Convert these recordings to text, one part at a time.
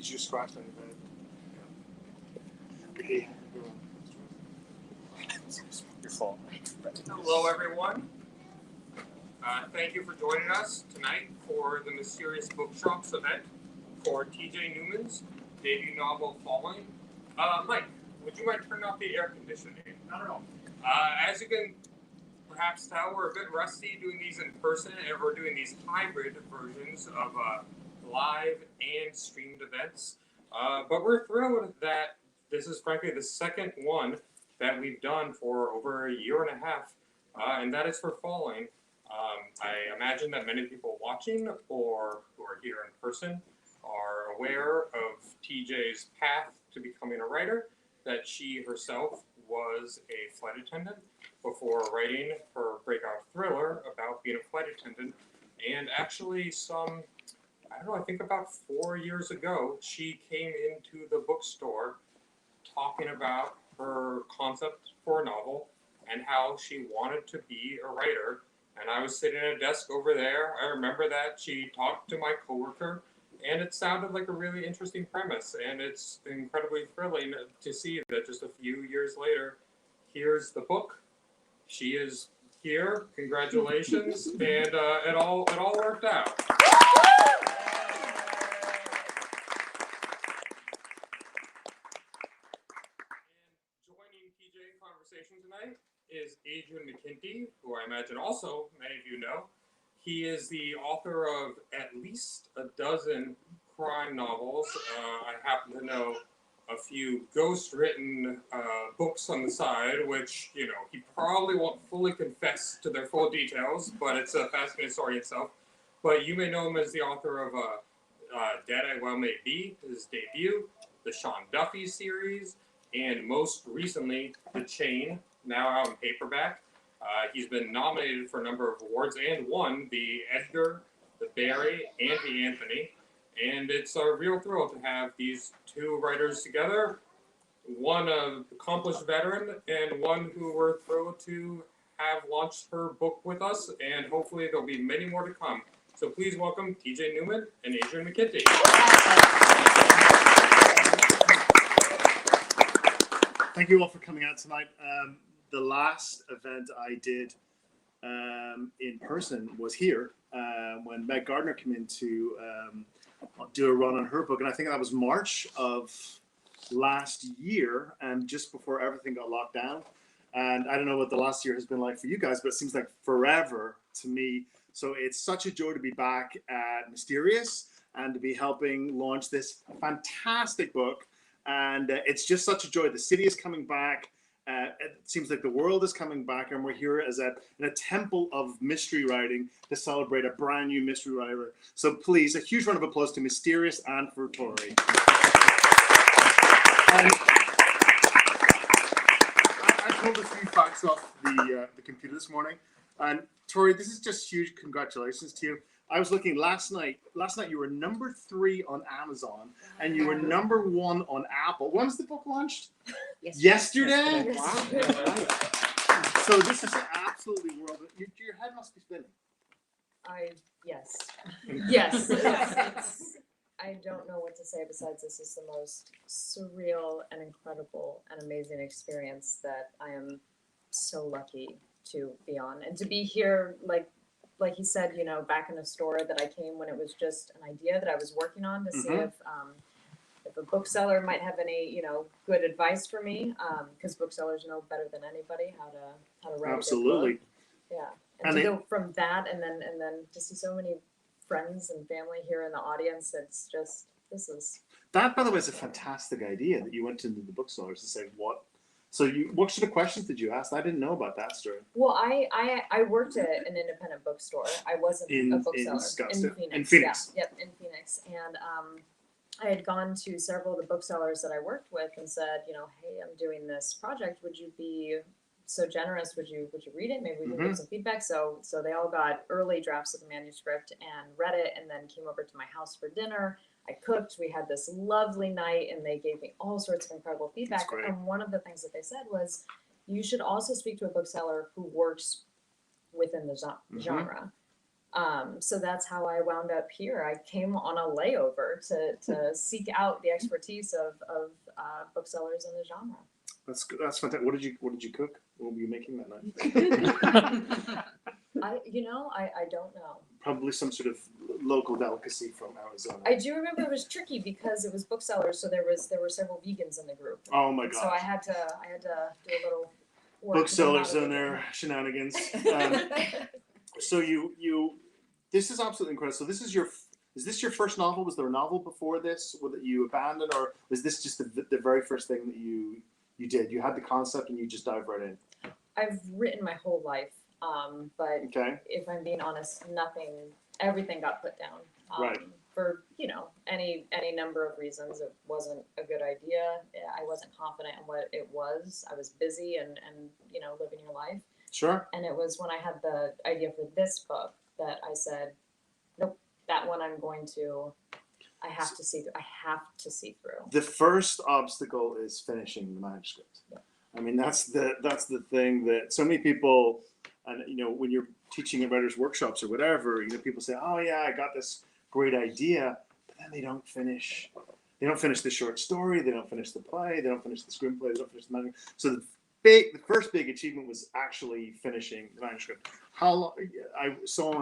Did you scratch anything? Yeah. Your fault. Hello, everyone. Thank you for joining us tonight for the Mysterious Bookshops event for T.J. Newman's debut novel, Falling. Mike, would you mind turning off the air conditioning? Not at all. As you can perhaps tell, we're a bit rusty doing these in person, and we're doing these hybrid versions of live and streamed events. But we're thrilled that this is frankly the second one that we've done for over a year and a half, and that is for Falling. I imagine that many people watching or who are here in person are aware of TJ's path to becoming a writer, that she herself was a flight attendant before writing her breakout thriller about being a flight attendant. And actually I think about 4 years ago, she came into the bookstore talking about her concept for a novel and how she wanted to be a writer. And I was sitting at a desk over there. I remember that she talked to my coworker, and it sounded like a really interesting premise. And it's incredibly thrilling to see that just a few years later, here's the book. She is here. Congratulations, and it all worked out. Joining TJ in conversation tonight is Adrian McKinty, who I imagine also many of you know. He is the author of at least a dozen crime novels. I happen to know a few ghost-written books on the side, which, he probably won't fully confess to their full details, but it's a fascinating story itself. But you may know him as the author of Dead I Well May Be, his debut, the Sean Duffy series, and most recently, The Chain, now out in paperback. He's been nominated for a number of awards and won the Edgar, the Barry, and the Anthony. And it's a real thrill to have these two writers together, one an accomplished veteran and one who we're thrilled to have launched her book with us, and hopefully there'll be many more to come. So please welcome T.J. Newman and Adrian McKinty. Thank you all for coming out tonight. The last event I did in person was here when Meg Gardner came in to do a run on her book, and I think that was March of last year, and just before everything got locked down. And I don't know what the last year has been like for you guys, but it seems like forever to me. So it's such a joy to be back at Mysterious and to be helping launch this fantastic book. And it's just such a joy. The city is coming back. It seems like the world is coming back, and we're here as in a temple of mystery writing to celebrate a brand new mystery writer. So please, a huge round of applause to Mysterious and for Tori. I pulled a few facts off the computer this morning, and Tori, this is just huge. Congratulations to you. I was looking last night. Last night you were number 3 on Amazon, and you were number 1 on Apple. When was the book launched? Yesterday? Wow. So this is absolutely world. Your head must be spinning. Yes. I don't know what to say besides this is the most surreal and incredible and amazing experience that I am so lucky to be on, and to be here like he said, back in the store that I came when it was just an idea that I was working on to see if a bookseller might have any, good advice for me, because booksellers know better than anybody how to write. Absolutely. A book. Yeah, and to go from that and then to see so many friends and family here in the audience, it's just that. By the way, is a fantastic idea that you went into the booksellers to say what. So what sort of questions did you ask? I didn't know about that story. Well, I worked at an independent bookstore. I wasn't a bookseller in Phoenix. Yeah, in Phoenix, and I had gone to several of the booksellers that I worked with and said, hey, I'm doing this project. Would you be so generous? Would you read it? Maybe we can get some feedback. So they all got early drafts of the manuscript and read it, and then came over to my house for dinner. I cooked. We had this lovely night, and they gave me all sorts of incredible feedback. And one of the things that they said was, you should also speak to a bookseller who works within the genre. So that's how I wound up here. I came on a layover to seek out the expertise of booksellers in the genre. That's fantastic. What did you cook? What were you making that night? I don't know. Probably some sort of local delicacy from Arizona. I do remember it was tricky because it was booksellers, so there were several vegans in the group. Oh my gosh. So I had to do a little work. Booksellers and their shenanigans. So you this is absolutely incredible. So is this your first novel? Was there a novel before this that you abandoned, or was this just the very first thing that you did? You had the concept and you just dived right in. I've written my whole life, but Okay. if I'm being honest, everything got put down. Right. For any number of reasons. It wasn't a good idea. I wasn't confident in what it was. I was busy and living your life. Sure. And it was when I had the idea for this book that I said, nope, that one I have to see through. The first obstacle is finishing the manuscript. Yeah. I mean, that's the thing that so many people, and when you're teaching at writers' workshops or whatever, people say, "Oh yeah, I got this great idea," but then they don't finish. They don't finish the short story. They don't finish the play. They don't finish the screenplay. They don't finish the manuscript. So the first big achievement was actually finishing the manuscript. How long? I saw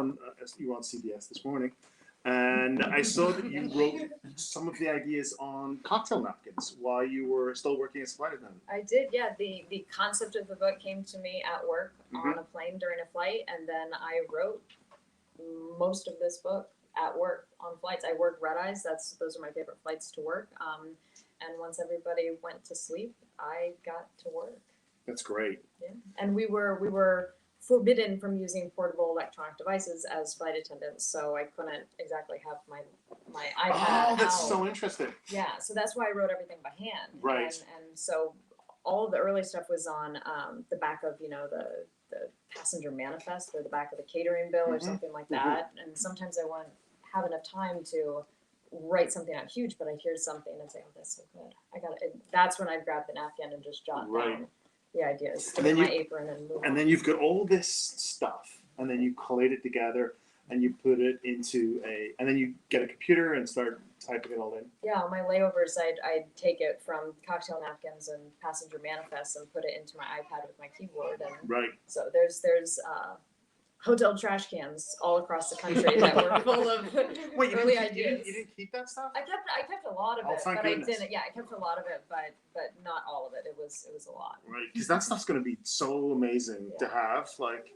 you were on CBS this morning, and I saw that you wrote some of the ideas on cocktail napkins while you were still working as a flight attendant. I did, yeah. The concept of the book came to me at work on a plane during a flight, and then I wrote most of this book at work on flights. I work red eyes. Those are my favorite flights to work. And once everybody went to sleep, I got to work. That's great. Yeah, and we were forbidden from using portable electronic devices as flight attendants, so I couldn't exactly have my iPad. Oh, that's out. so interesting. Yeah, so that's why I wrote everything by hand. Right. And so all of the early stuff was on the back of the passenger manifest or the back of the catering bill or something like that. And sometimes I wouldn't have enough time to write something out huge, but I'd hear something and say, "Oh, that's so good. I got it." That's when I grabbed the napkin and just jot down the ideas, stick in my apron, and move on. And then you've got all this stuff, and then you collate it together, and you put it into and then you get a computer and start typing it all in. Yeah, on my layovers, I'd take it from cocktail napkins and passenger manifests and put it into my iPad with my keyboard. And right. So there's hotel trash cans all across the country that were full of early ideas. You didn't keep that stuff? I kept a lot of it, thank but goodness. I didn't. Yeah, I kept a lot of it, but not all of it. It was a lot. Right, because that stuff's going to be so amazing to have. Like,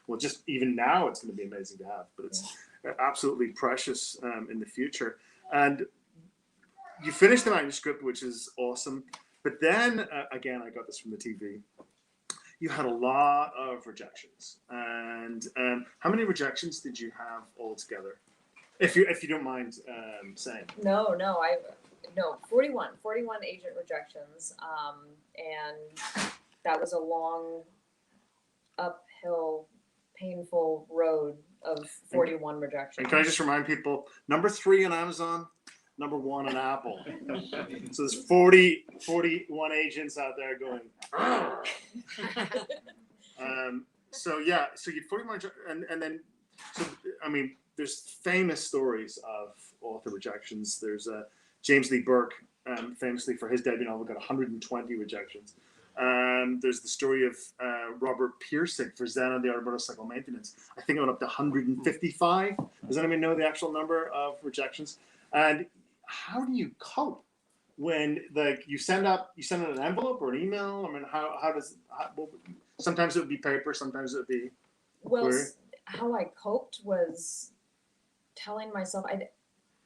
well, just even now, it's going to be amazing to have. But it's absolutely precious in the future. And you finished the manuscript, which is awesome. But then again, I got this from the TV. You had a lot of rejections, and how many rejections did you have altogether, if you don't mind saying? No, 41 agent rejections, and that was a long, uphill, painful road of 41 rejections. And can I just remind people, number 3 on Amazon, number 1 on Apple. So there's 41 agents out there going. So you had 41, and then I mean, there's famous stories of author rejections. There's James Lee Burke, famously for his debut novel, got 120 rejections. There's the story of Robert Pirsig for Zen and the Art of Motorcycle Maintenance. I think it went up to 155. Does anybody know the actual number of rejections? And how do you cope when you send out an envelope or an email? I mean, sometimes it would be paper, sometimes it would be query. How I coped was telling myself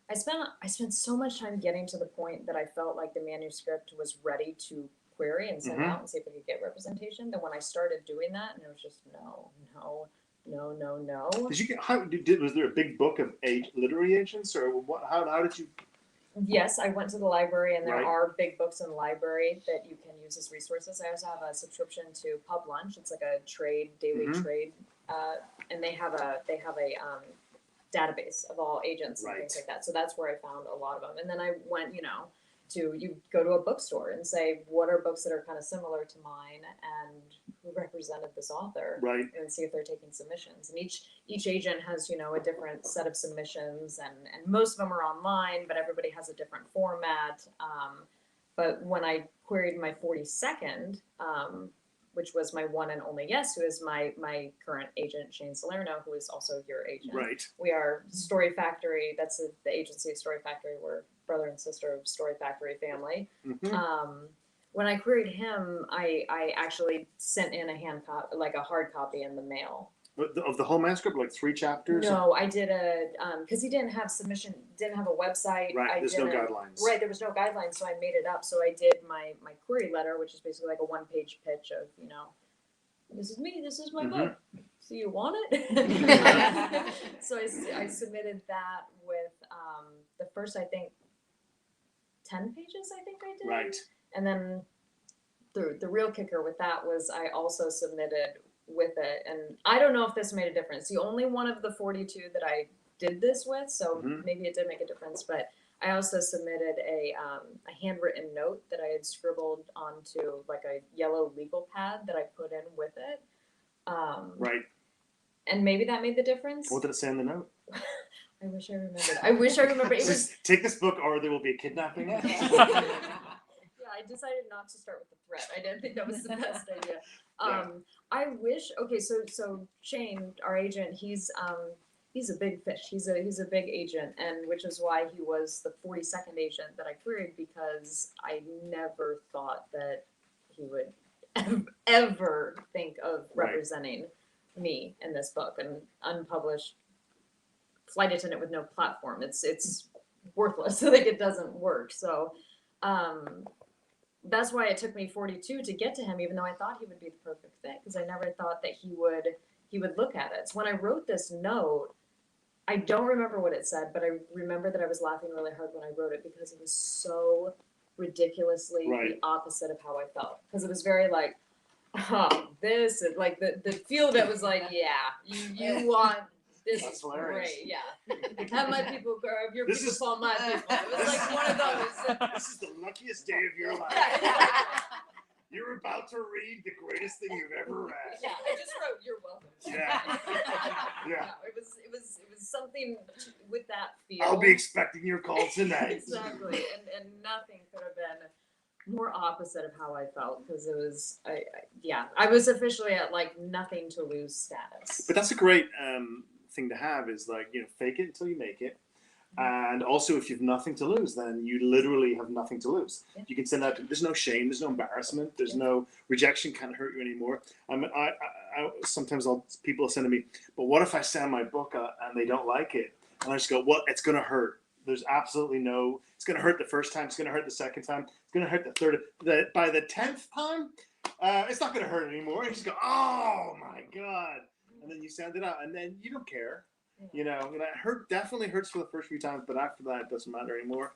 I spent so much time getting to the point that I felt like the manuscript was ready to query and send out and see if we could get representation. Then when I started doing that, and it was just no. Did you get? Was there a big book of literary agents, or what? How did you? Yes, I went to the library, and there are big books in the library that you can use as resources. I also have a subscription to Pub Lunch. It's like a daily trade, and they have a database of all agents and things like that. So that's where I found a lot of them. And then I went, you go to a bookstore and say, what are books that are kind of similar to mine and who represented this author, Right. and see if they're taking submissions. And each agent has, a different set of submissions, and most of them are online, but everybody has a different format. But when I queried my 42nd, which was my one and only yes, who is my current agent, Shane Salerno, who is also your agent. Right. We are Story Factory. That's the agency of Story Factory. We're brother and sister of Story Factory family. Mm-hmm. When I queried him, I actually sent in a hard copy in the mail. Of the whole manuscript, like 3 chapters? No, I did because he didn't have a website. Right, there's no guidelines. Right, there was no guidelines, so I made it up. So I did my query letter, which is basically like a 1-page pitch of, this is me, this is my book. So you want it? So I submitted that with the first, I think, 10 pages, I think I did. Right. And then the real kicker with that was I also submitted with it, and I don't know if this made a difference. The only one of the 42 that I did this with, so maybe it did make a difference, but I also submitted a handwritten note that I had scribbled onto like a yellow legal pad that I put in with it. Right. And maybe that made the difference. What did it say in the note? I wish I remembered. It was take this book or there will be a kidnapping. I decided not to start with the threat. I didn't think that was the best idea. I wish. Okay, so Shane, our agent, he's a big fish. He's a big agent, and which is why he was the 42nd agent that I queried, because I never thought that he would ever think of representing me in this book, an unpublished flight attendant with no platform. It's worthless. Like, it doesn't work. So. That's why it took me 42 to get to him, even though I thought he would be the perfect fit, because I never thought that he would look at it. So when I wrote this note, I don't remember what it said, but I remember that I was laughing really hard when I wrote it, because it was so ridiculously the opposite of how I felt. Because it was very like, this is like the feel of it was like, you want. This That's is hilarious. Great, yeah. Have my people, or your people call my people. It was like one of those. This is the luckiest day of your life. You're about to read the greatest thing you've ever read. Yeah, I just wrote, "You're welcome." Yeah. It was something with that feel. I'll be expecting your call tonight. Exactly, and nothing could have been more opposite of how I felt, because it was, I was officially at like nothing to lose status. But that's a great thing to have, is like, fake it until you make it. And also, if you've nothing to lose, then you literally have nothing to lose. Yeah. You can send out. There's no shame. There's no embarrassment. There's no rejection. Can't hurt you anymore. I sometimes people will send to me, but what if I send my book and they don't like it? And I just go, well, it's gonna hurt. There's absolutely no. It's gonna hurt the first time. It's gonna hurt the second time. It's gonna hurt the third. By the 10th time, it's not gonna hurt anymore. You just go, oh my god, and then you send it out, and then you don't care. And it definitely hurts for the first few times, but after that, it doesn't matter anymore.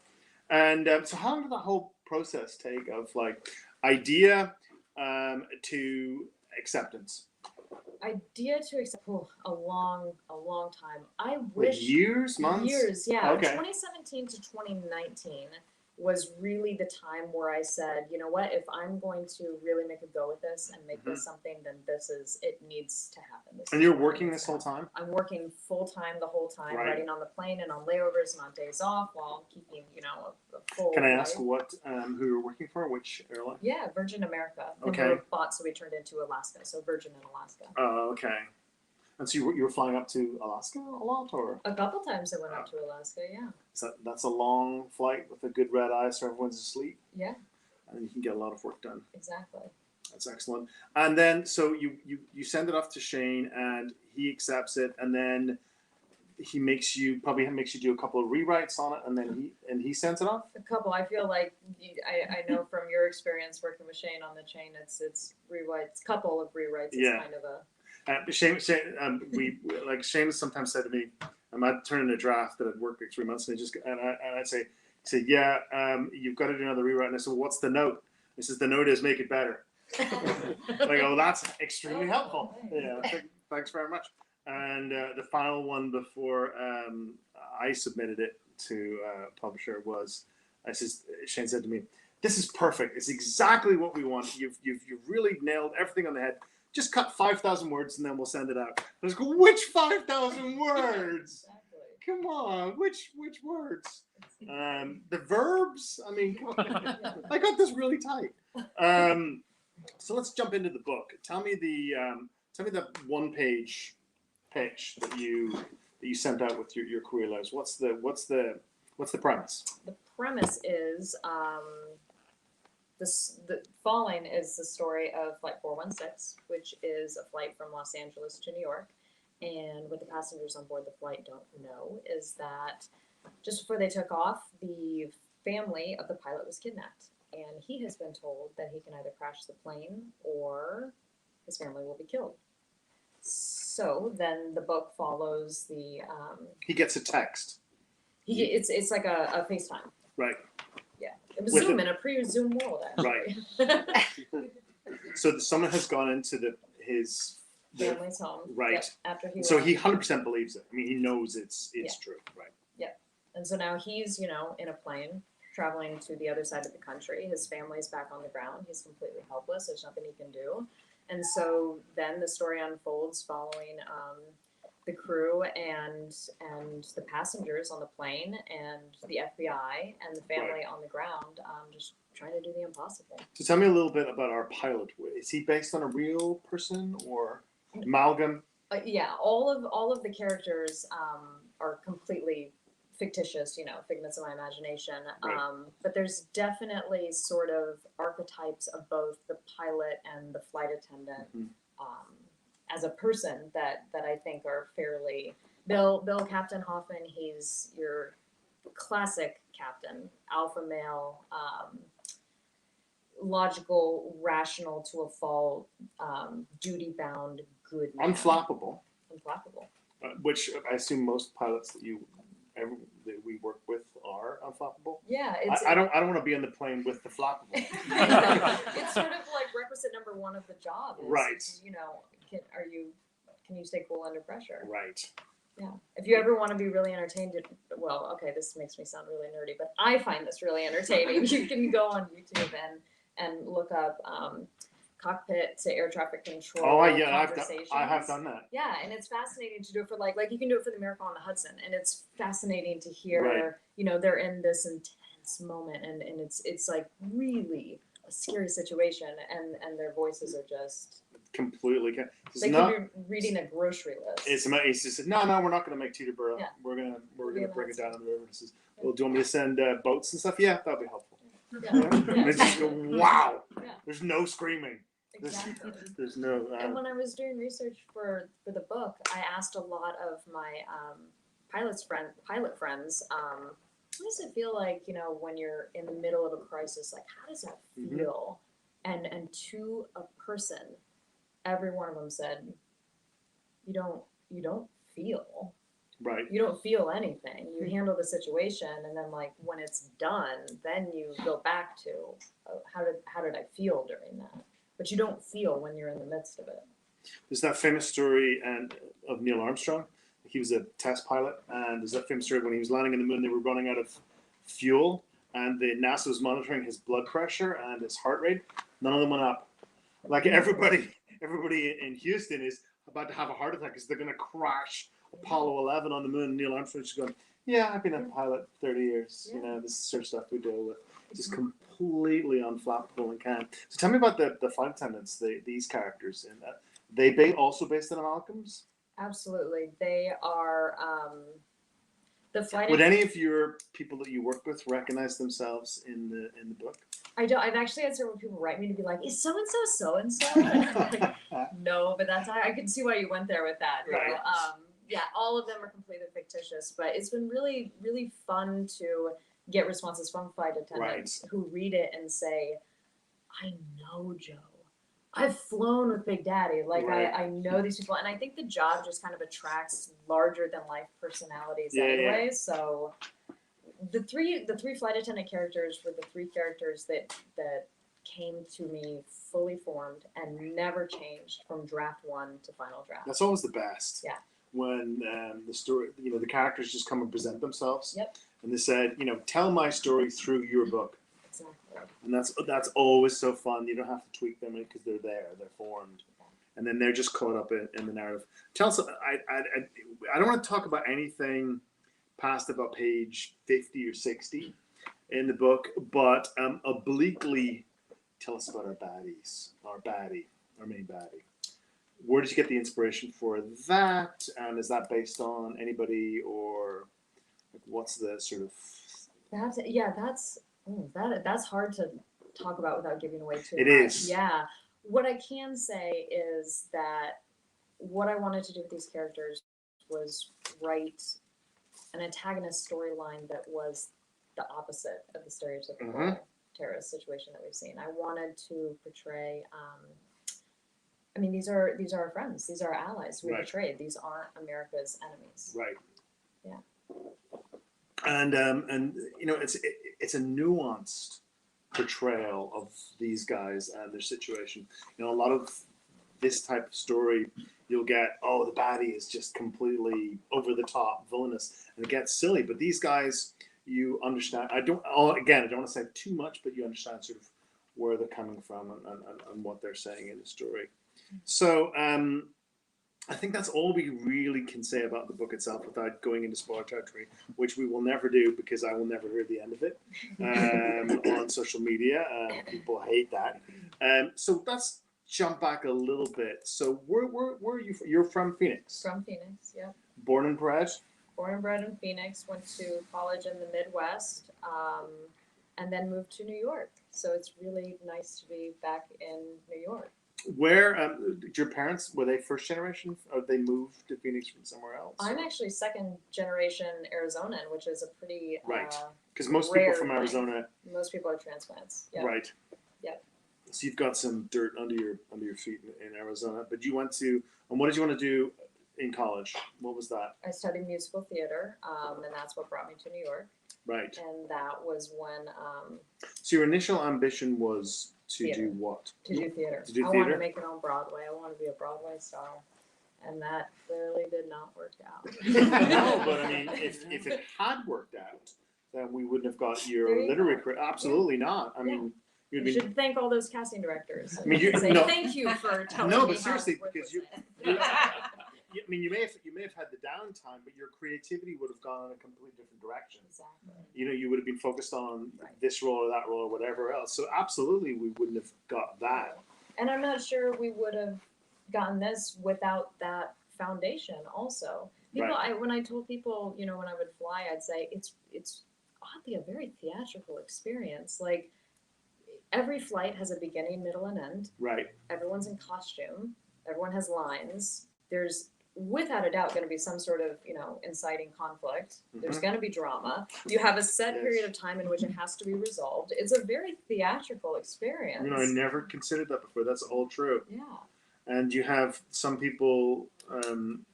And so how long did the whole process take, of like idea to acceptance? Idea to accept, a long time. I wish. Like years, months? Years, yeah. Okay. 2017 to 2019 was really the time where I said, you know what, if I'm going to really make a go at this and make this something, then it needs to happen. And you're working this whole time? I'm working full time the whole time, writing on the plane and on layovers and on days off, while keeping, a full Can I life. ask who you're working for? Which airline? Yeah, Virgin America. Okay. We were bought, so we turned into Alaska, so Virgin in Alaska. Oh, okay. And so you were flying up to Alaska a lot, or? A couple times I went up to Alaska, yeah. So that's a long flight with a good red eye, so everyone's asleep. Yeah. And you can get a lot of work done. Exactly. That's excellent. And then, so you send it off to Shane, and he accepts it, and then he probably makes you do a couple of rewrites on it, and then he sends it off. A couple. I feel like I know from your experience working with Shane on the chain, it's rewrites. Couple of rewrites. It's kind of a. Shane, Shane sometimes said to me, I might turn in a draft that I'd worked for 3 months, and I'd say, yeah, you've got to do another rewrite. And I said, well, what's the note? He says, the note is make it better. I go, that's extremely helpful. Nice. Yeah, thanks very much. And the final one before I submitted it to publisher was Shane said to me, "This is perfect. It's exactly what we want. You've really nailed everything on the head. Just cut 5,000 words and then we'll send it out." I was going, "Which 5,000 words? Exactly. Come on, which words? The verbs? I mean, come on. I got this really tight." So let's jump into the book. Tell me the one-page pitch that you sent out with your career letters. What's the premise? The premise is the Falling is the story of Flight 416, which is a flight from Los Angeles to New York. And what the passengers on board the flight don't know is that just before they took off, the family of the pilot was kidnapped. And he has been told that he can either crash the plane or his family will be killed. So then the book follows the. He gets a text. It's like a FaceTime. Right. Yeah, it was With Zoom in a pre-Zoom world, actually. Right. So someone has gone into his family's home. Right. Yep, after he. So left. he 100% believes it. I mean, he knows it's true. Right. Yeah, and so now he's in a plane traveling to the other side of the country. His family's back on the ground. He's completely helpless. There's nothing he can do. And so then the story unfolds following the crew and the passengers on the plane and the FBI and the family on the ground just trying to do the impossible. So tell me a little bit about our pilot. Is he based on a real person or amalgam? Yeah, all of the characters are completely fictitious, figments of my imagination. Right. But there's definitely sort of archetypes of both the pilot and the flight attendant as a person that I think are fairly. Bill Captain Hoffman, he's your classic captain, alpha male, logical, rational to a fault, duty bound, good man. Unflappable. Unflappable. Which I assume most pilots that we work with are unflappable. Yeah, I don't want to be on the plane with the flappable. It's sort of like requisite number one of the job. Is, Right. Can you stay cool under pressure? Right. Yeah. If you ever want to be really entertained, this makes me sound really nerdy, but I find this really entertaining. You can go on YouTube and look up cockpit to air traffic control. Oh yeah, conversations. I have done that. Yeah, and it's fascinating to do it for like you can do it for the Miracle on the Hudson, and it's fascinating to hear. Right. They're in this intense moment, and it's like really a scary situation, and their voices are just completely. They could be reading a grocery list. It's just no, we're not going to make Teterboro. Yeah. We're gonna bring it down on the river. He says, well, do you want me to send boats and stuff? Yeah, that'll be helpful. Yeah. And it's just go, wow. Yeah. There's no screaming. Exactly. There's no. And when I was doing research for the book, I asked a lot of my pilot friends, what does it feel like, when you're in the middle of a crisis? Like, how does that feel? Mm-hmm. And to a person, every one of them said, you don't feel. Right. You don't feel anything. You handle the situation, and then when it's done, then you go back to how did I feel during that? But you don't feel when you're in the midst of it. There's that famous story of Neil Armstrong. He was a test pilot, and there's that famous story when he was landing on the moon. They were running out of fuel, and the NASA was monitoring his blood pressure and his heart rate. None of them went up. Like everybody in Houston is about to have a heart attack because they're going to crash Apollo 11 on the moon. And Neil Armstrong's just going, "Yeah, I've been a pilot 30 years. Yeah. This is the sort of stuff we deal with." Just completely unflappable and calm. So tell me about the flight attendants, these characters in that. They also based on amalgams? Absolutely. They are the flight. Would any of your people that you work with recognize themselves in the book? I don't. I've actually had several people write me to be like, "Is so and so?" Like, no, but that's I can see why you went there with that. Right. Yeah, all of them are completely fictitious, but it's been really, really fun to get responses from flight attendants who read it and say, "I know Joe. I've flown with Big Daddy. Like I know these people," and I think the job just kind of attracts larger than life personalities anyway. Yeah. So the three flight attendant characters were the three characters that came to me fully formed and never changed from draft one to final draft. That's always the best. Yeah. when the story, the characters just come and present themselves. Yep. And they said, tell my story through your book. Exactly. And that's always so fun. You don't have to tweak them because they're there, they're formed, and then they're just caught up in the narrative. Tell us, I don't want to talk about anything past about page 50 or 60 in the book, but obliquely tell us about our main baddie. Where did you get the inspiration for that? And is that based on anybody, or what's the sort of? That's hard to talk about without giving away too much. It is. Yeah. What I can say is that what I wanted to do with these characters was write an antagonist storyline that was the opposite of the stereotypical terrorist situation that we've seen. I wanted to portray. These are our friends. These are our allies. We betrayed. These aren't America's enemies. Right. Yeah. And it's a nuanced portrayal of these guys and their situation. A lot of this type of story, you'll get, the baddie is just completely over the top, villainous, and it gets silly. But these guys, you understand. I don't want to say too much, but you understand sort of where they're coming from and what they're saying in the story. So I think that's all we really can say about the book itself without going into spoiler territory, which we will never do because I will never hear the end of it on social media. People hate that. So let's jump back a little bit. So where are you from? You're from Phoenix? From Phoenix, yeah. Born and bred? Born and bred in Phoenix, went to college in the Midwest, and then moved to New York. So it's really nice to be back in New York. Where your parents, were they first generation, or they moved to Phoenix from somewhere else? I'm actually second generation Arizonan, which is a pretty because most people from Arizona. Most people are transplants. Yep. Right. Yep. So you've got some dirt under your feet in Arizona, but you went to, and what did you want to do in college? What was that? I studied musical theater, and that's what brought me to New York. Right. And that was when. So your initial ambition was to theater. do what? To do theater. To do I theater? wanted to make it on Broadway. I wanted to be a Broadway star. And that clearly did not work out. No, but if it had worked out, then we wouldn't have got your literary career. Absolutely not. I mean, you should thank all those casting directors. Thank you for telling me. No, but seriously, because you may have had the downtime, but your creativity would have gone in a completely different direction. Exactly. You would have been focused on this role or that role or whatever else. So absolutely, we wouldn't have got that. And I'm not sure we would have gotten this without that foundation. Also, when I told people, when I would fly, I'd say it's oddly a very theatrical experience. Like every flight has a beginning, middle, and end. Right. Everyone's in costume. Everyone has lines. There's without a doubt going to be some sort of, inciting conflict. There's going to be drama. You have a set period of time in which it has to be resolved. It's a very theatrical experience. I never considered that before. That's all true. Yeah. And you have some people,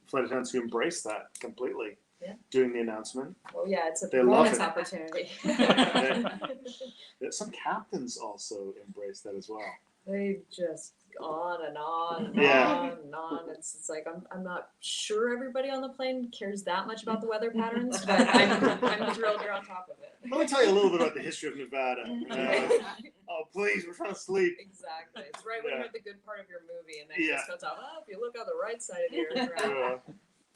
flight attendants, who embrace that completely. Yeah. Doing the announcement. Well, yeah, it's a bonus opportunity. Some captains also embrace that as well. They just on and on and on and on. It's like I'm not sure everybody on the plane cares that much about the weather patterns, but I'm thrilled you're on top of it. Let me tell you a little bit about the history of Nevada. Oh, please, we're trying to sleep. Exactly. It's right when you're at the good part of your movie, and then it just goes off. Oh, if you look on the right side of your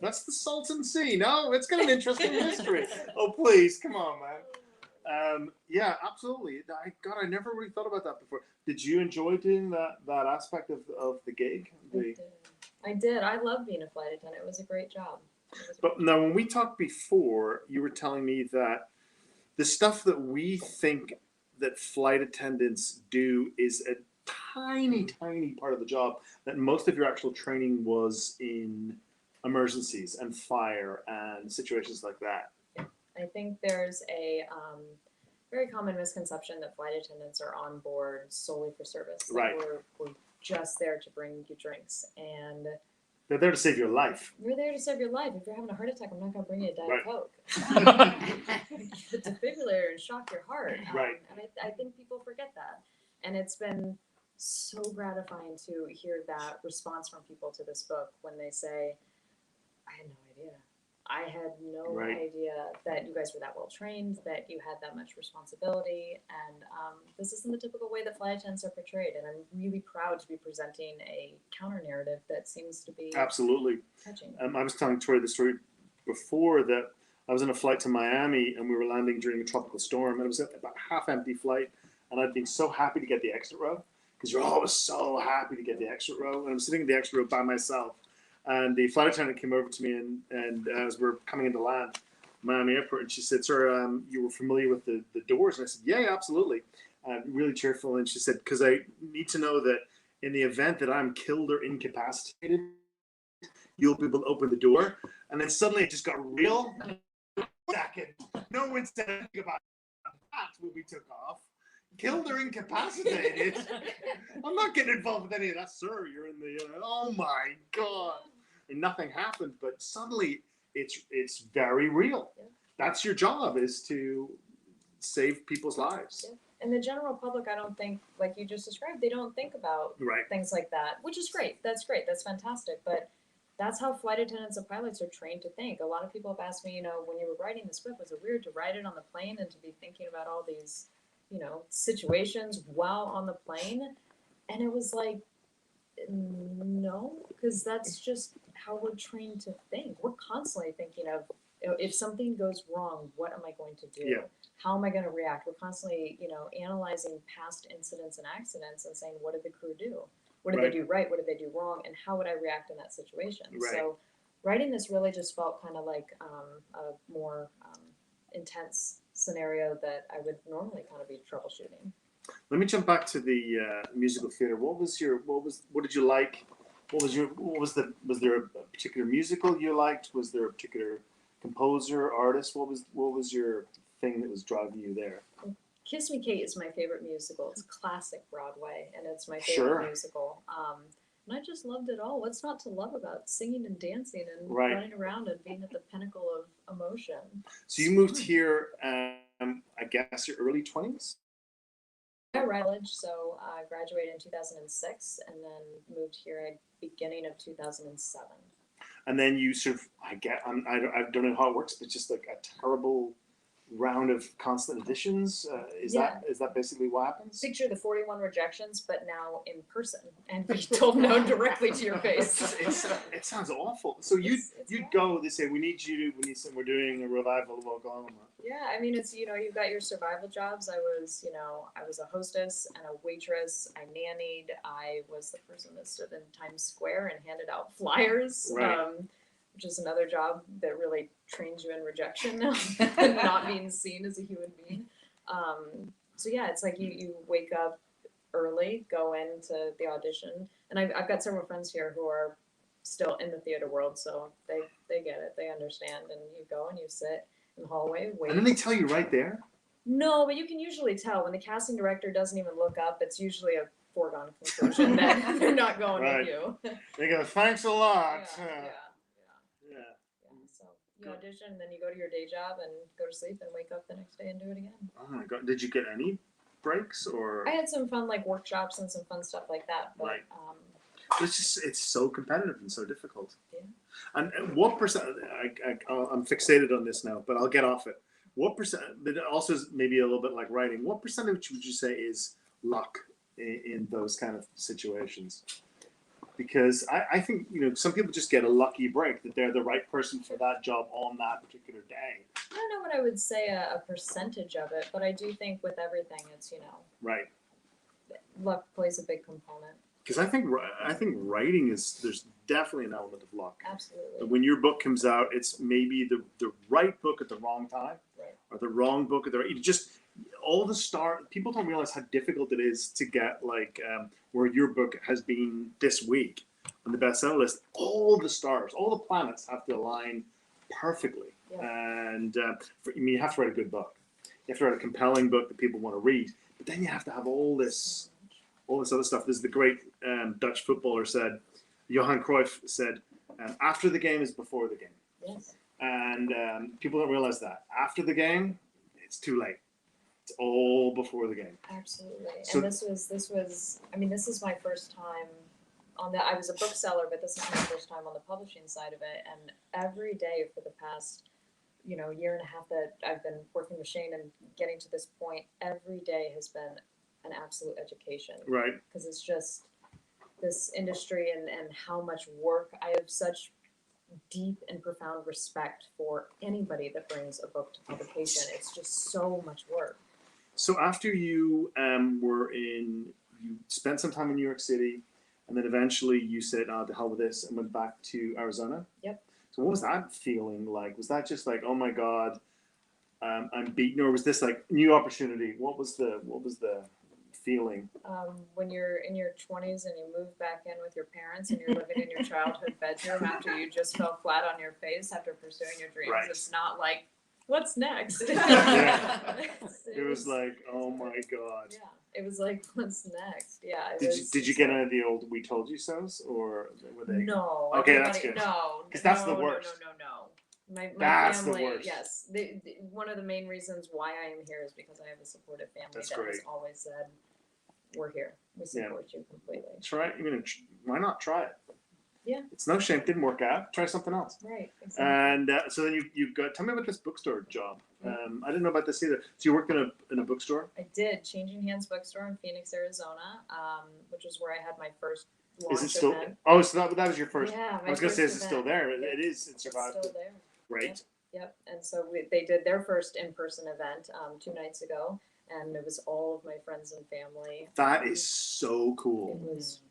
that's the Salton Sea. No, it's got an interesting history. Oh, please, come on, man. Yeah, absolutely. I never really thought about that before. Did you enjoy doing that aspect of the gig? I did. I love being a flight attendant. It was a great job. But now, when we talked before, you were telling me that the stuff that we think that flight attendants do is a tiny, tiny part of the job, that most of your actual training was in emergencies and fire and situations like that. I think there's a very common misconception that flight attendants are on board solely for service. Right. We're just there to bring you drinks, and they're there to save your life. We're there to save your life. If you're having a heart attack, I'm not going to bring you a Diet Coke. The defibrillator and shock your heart. Right. And I think people forget that. And it's been so gratifying to hear that response from people to this book when they say, I had no idea. I had no Right. idea that you guys were that well trained, that you had that much responsibility, and this isn't the typical way that flight attendants are portrayed. And I'm really proud to be presenting a counter narrative that seems to be Absolutely. touching. I was telling Tori the story before that I was on a flight to Miami and we were landing during a tropical storm, and it was about half empty flight, and I'd been so happy to get the exit row because you're always so happy to get the exit row, and I'm sitting in the exit row by myself, and the flight attendant came over to me and as we're coming into land, Miami Airport, and she said, "Sir, you were familiar with the doors?" And I said, "Yeah, absolutely." Really cheerful, and she said, "Because I need to know that in the event that I'm killed or incapacitated, you'll be able to open the door." And then suddenly it just got real. Second, no one said anything about that when we took off. Killed or incapacitated? I'm not getting involved with any of that, sir. You're in the. Oh my God! And nothing happened, but suddenly it's very real. Yeah. That's your job, is to save people's lives. Yeah. And the general public, I don't think, like you just described, they don't think about Right. things like that, which is great. That's great. That's fantastic. But that's how flight attendants and pilots are trained to think. A lot of people have asked me, when you were writing the script, was it weird to write it on the plane and to be thinking about all these, situations while on the plane? And it was like, no, because that's just how we're trained to think. We're constantly thinking of, if something goes wrong, what am I going to do? Yeah. How am I going to react? We're constantly, analyzing past incidents and accidents and saying, what did the crew do? What did Right. they do right? What did they do wrong? And how would I react in that situation? Right. So writing this really just felt kind of like a more intense scenario that I would normally kind of be troubleshooting. Let me jump back to the musical theater. What did you like? Was there a particular musical you liked? Was there a particular composer, artist? What was your thing that was driving you there? Kiss Me Kate is my favorite musical. It's classic Broadway, and it's my favorite Sure. musical. And I just loved it all. What's not to love about singing and dancing and Right. running around and being at the pinnacle of emotion? So you moved here, I guess your early 20s? I college, so I graduated in 2006 and then moved here at beginning of 2007. And then you sort of, I don't know how it works, but just like a terrible round of constant additions. Is that basically what happens? Picture the 41 rejections, but now in person and be told no directly to your face. It sounds awful. So you'd go. They say we're doing a revival of Oklahoma. Yeah, I mean, it's, you've got your survival jobs. I was a hostess and a waitress. I nannied. I was the person that stood in Times Square and handed out flyers. Right. Which is another job that really trains you in rejection and not being seen as a human being. So yeah, it's like you wake up early, go into the audition, and I've got several friends here who are still in the theater world, so they get it, they understand, and you go and you sit in the hallway, wait. And then they tell you right there? No, but you can usually tell when the casting director doesn't even look up. It's usually a foregone conclusion that they're not going Right. with you. They go, "Thanks a lot." Yeah. So you audition, and then you go to your day job and go to sleep and wake up the next day and do it again. Oh my God! Did you get any breaks or? I had some fun workshops and some fun stuff like that, but Right. It's so competitive and so difficult. Yeah. And what percent? I'm fixated on this now, but I'll get off it. What percent? But it also is maybe a little bit like writing. What percentage would you say is luck in those kind of situations? Because I think some people just get a lucky break that they're the right person for that job on that particular day. I don't know what I would say a percentage of it, but I do think with everything, it's Right. luck plays a big component. Because I think writing there's definitely an element of luck. Absolutely. When your book comes out, it's maybe the right book at the wrong time, Right. or the wrong book at the right. People don't realize how difficult it is to get where your book has been this week on the bestseller list. All the stars, all the planets have to align perfectly. Yeah. And you have to write a good book. You have to write a compelling book that people want to read. But then you have to have all this other stuff. There's the great Dutch footballer said, Johan Cruyff said, after the game is before the game. Yes. And people don't realize that. After the game, it's too late. It's all before the game. Absolutely. So- And this was, I mean, this is my first time I was a bookseller, but this is my first time on the publishing side of it. And every day for the past, year and a half that I've been working with Shane and getting to this point, every day has been an absolute education. Right. Because it's just this industry and how much work. I have such deep and profound respect for anybody that brings a book to publication. It's just so much work. So after you you spent some time in New York City, and then eventually you said, "Oh, to hell with this," and went back to Arizona. Yep. So what was that feeling like? Was that just like, "Oh my God, I'm beaten," or was this like new opportunity? What was the feeling? When you're in your 20s and you move back in with your parents and you're living in your childhood bedroom after you just fell flat on your face after pursuing your dreams, Right. It's not like, what's next? Yeah. It was like, oh my God. Yeah, it was like, what's next? Yeah. Did you get any of the old "we told you so's" or were they? No. Okay, that's good. No. 'Cause that's the worst. No. My That's family, the worst. yes. One of the main reasons why I am here is because I have a supportive family That's that great. has always said, we're here. We support you completely. Try it. Why not try it? Yeah. It's no shame. It didn't work out. Try something else. Right. Exactly. And so then you've got. Tell me about this bookstore job. I didn't know about this either. So you worked in a bookstore. I did. Changing Hands Bookstore in Phoenix, Arizona, which is where I had my first launch Is it still? event. Oh, so that was your first. Yeah, I was gonna say, is it first still event. there? Yep. It is. It survived. It's still there. Great. Yep. And so they did their first in-person event 2 nights ago, and it was all of my friends and family. That is so It cool. was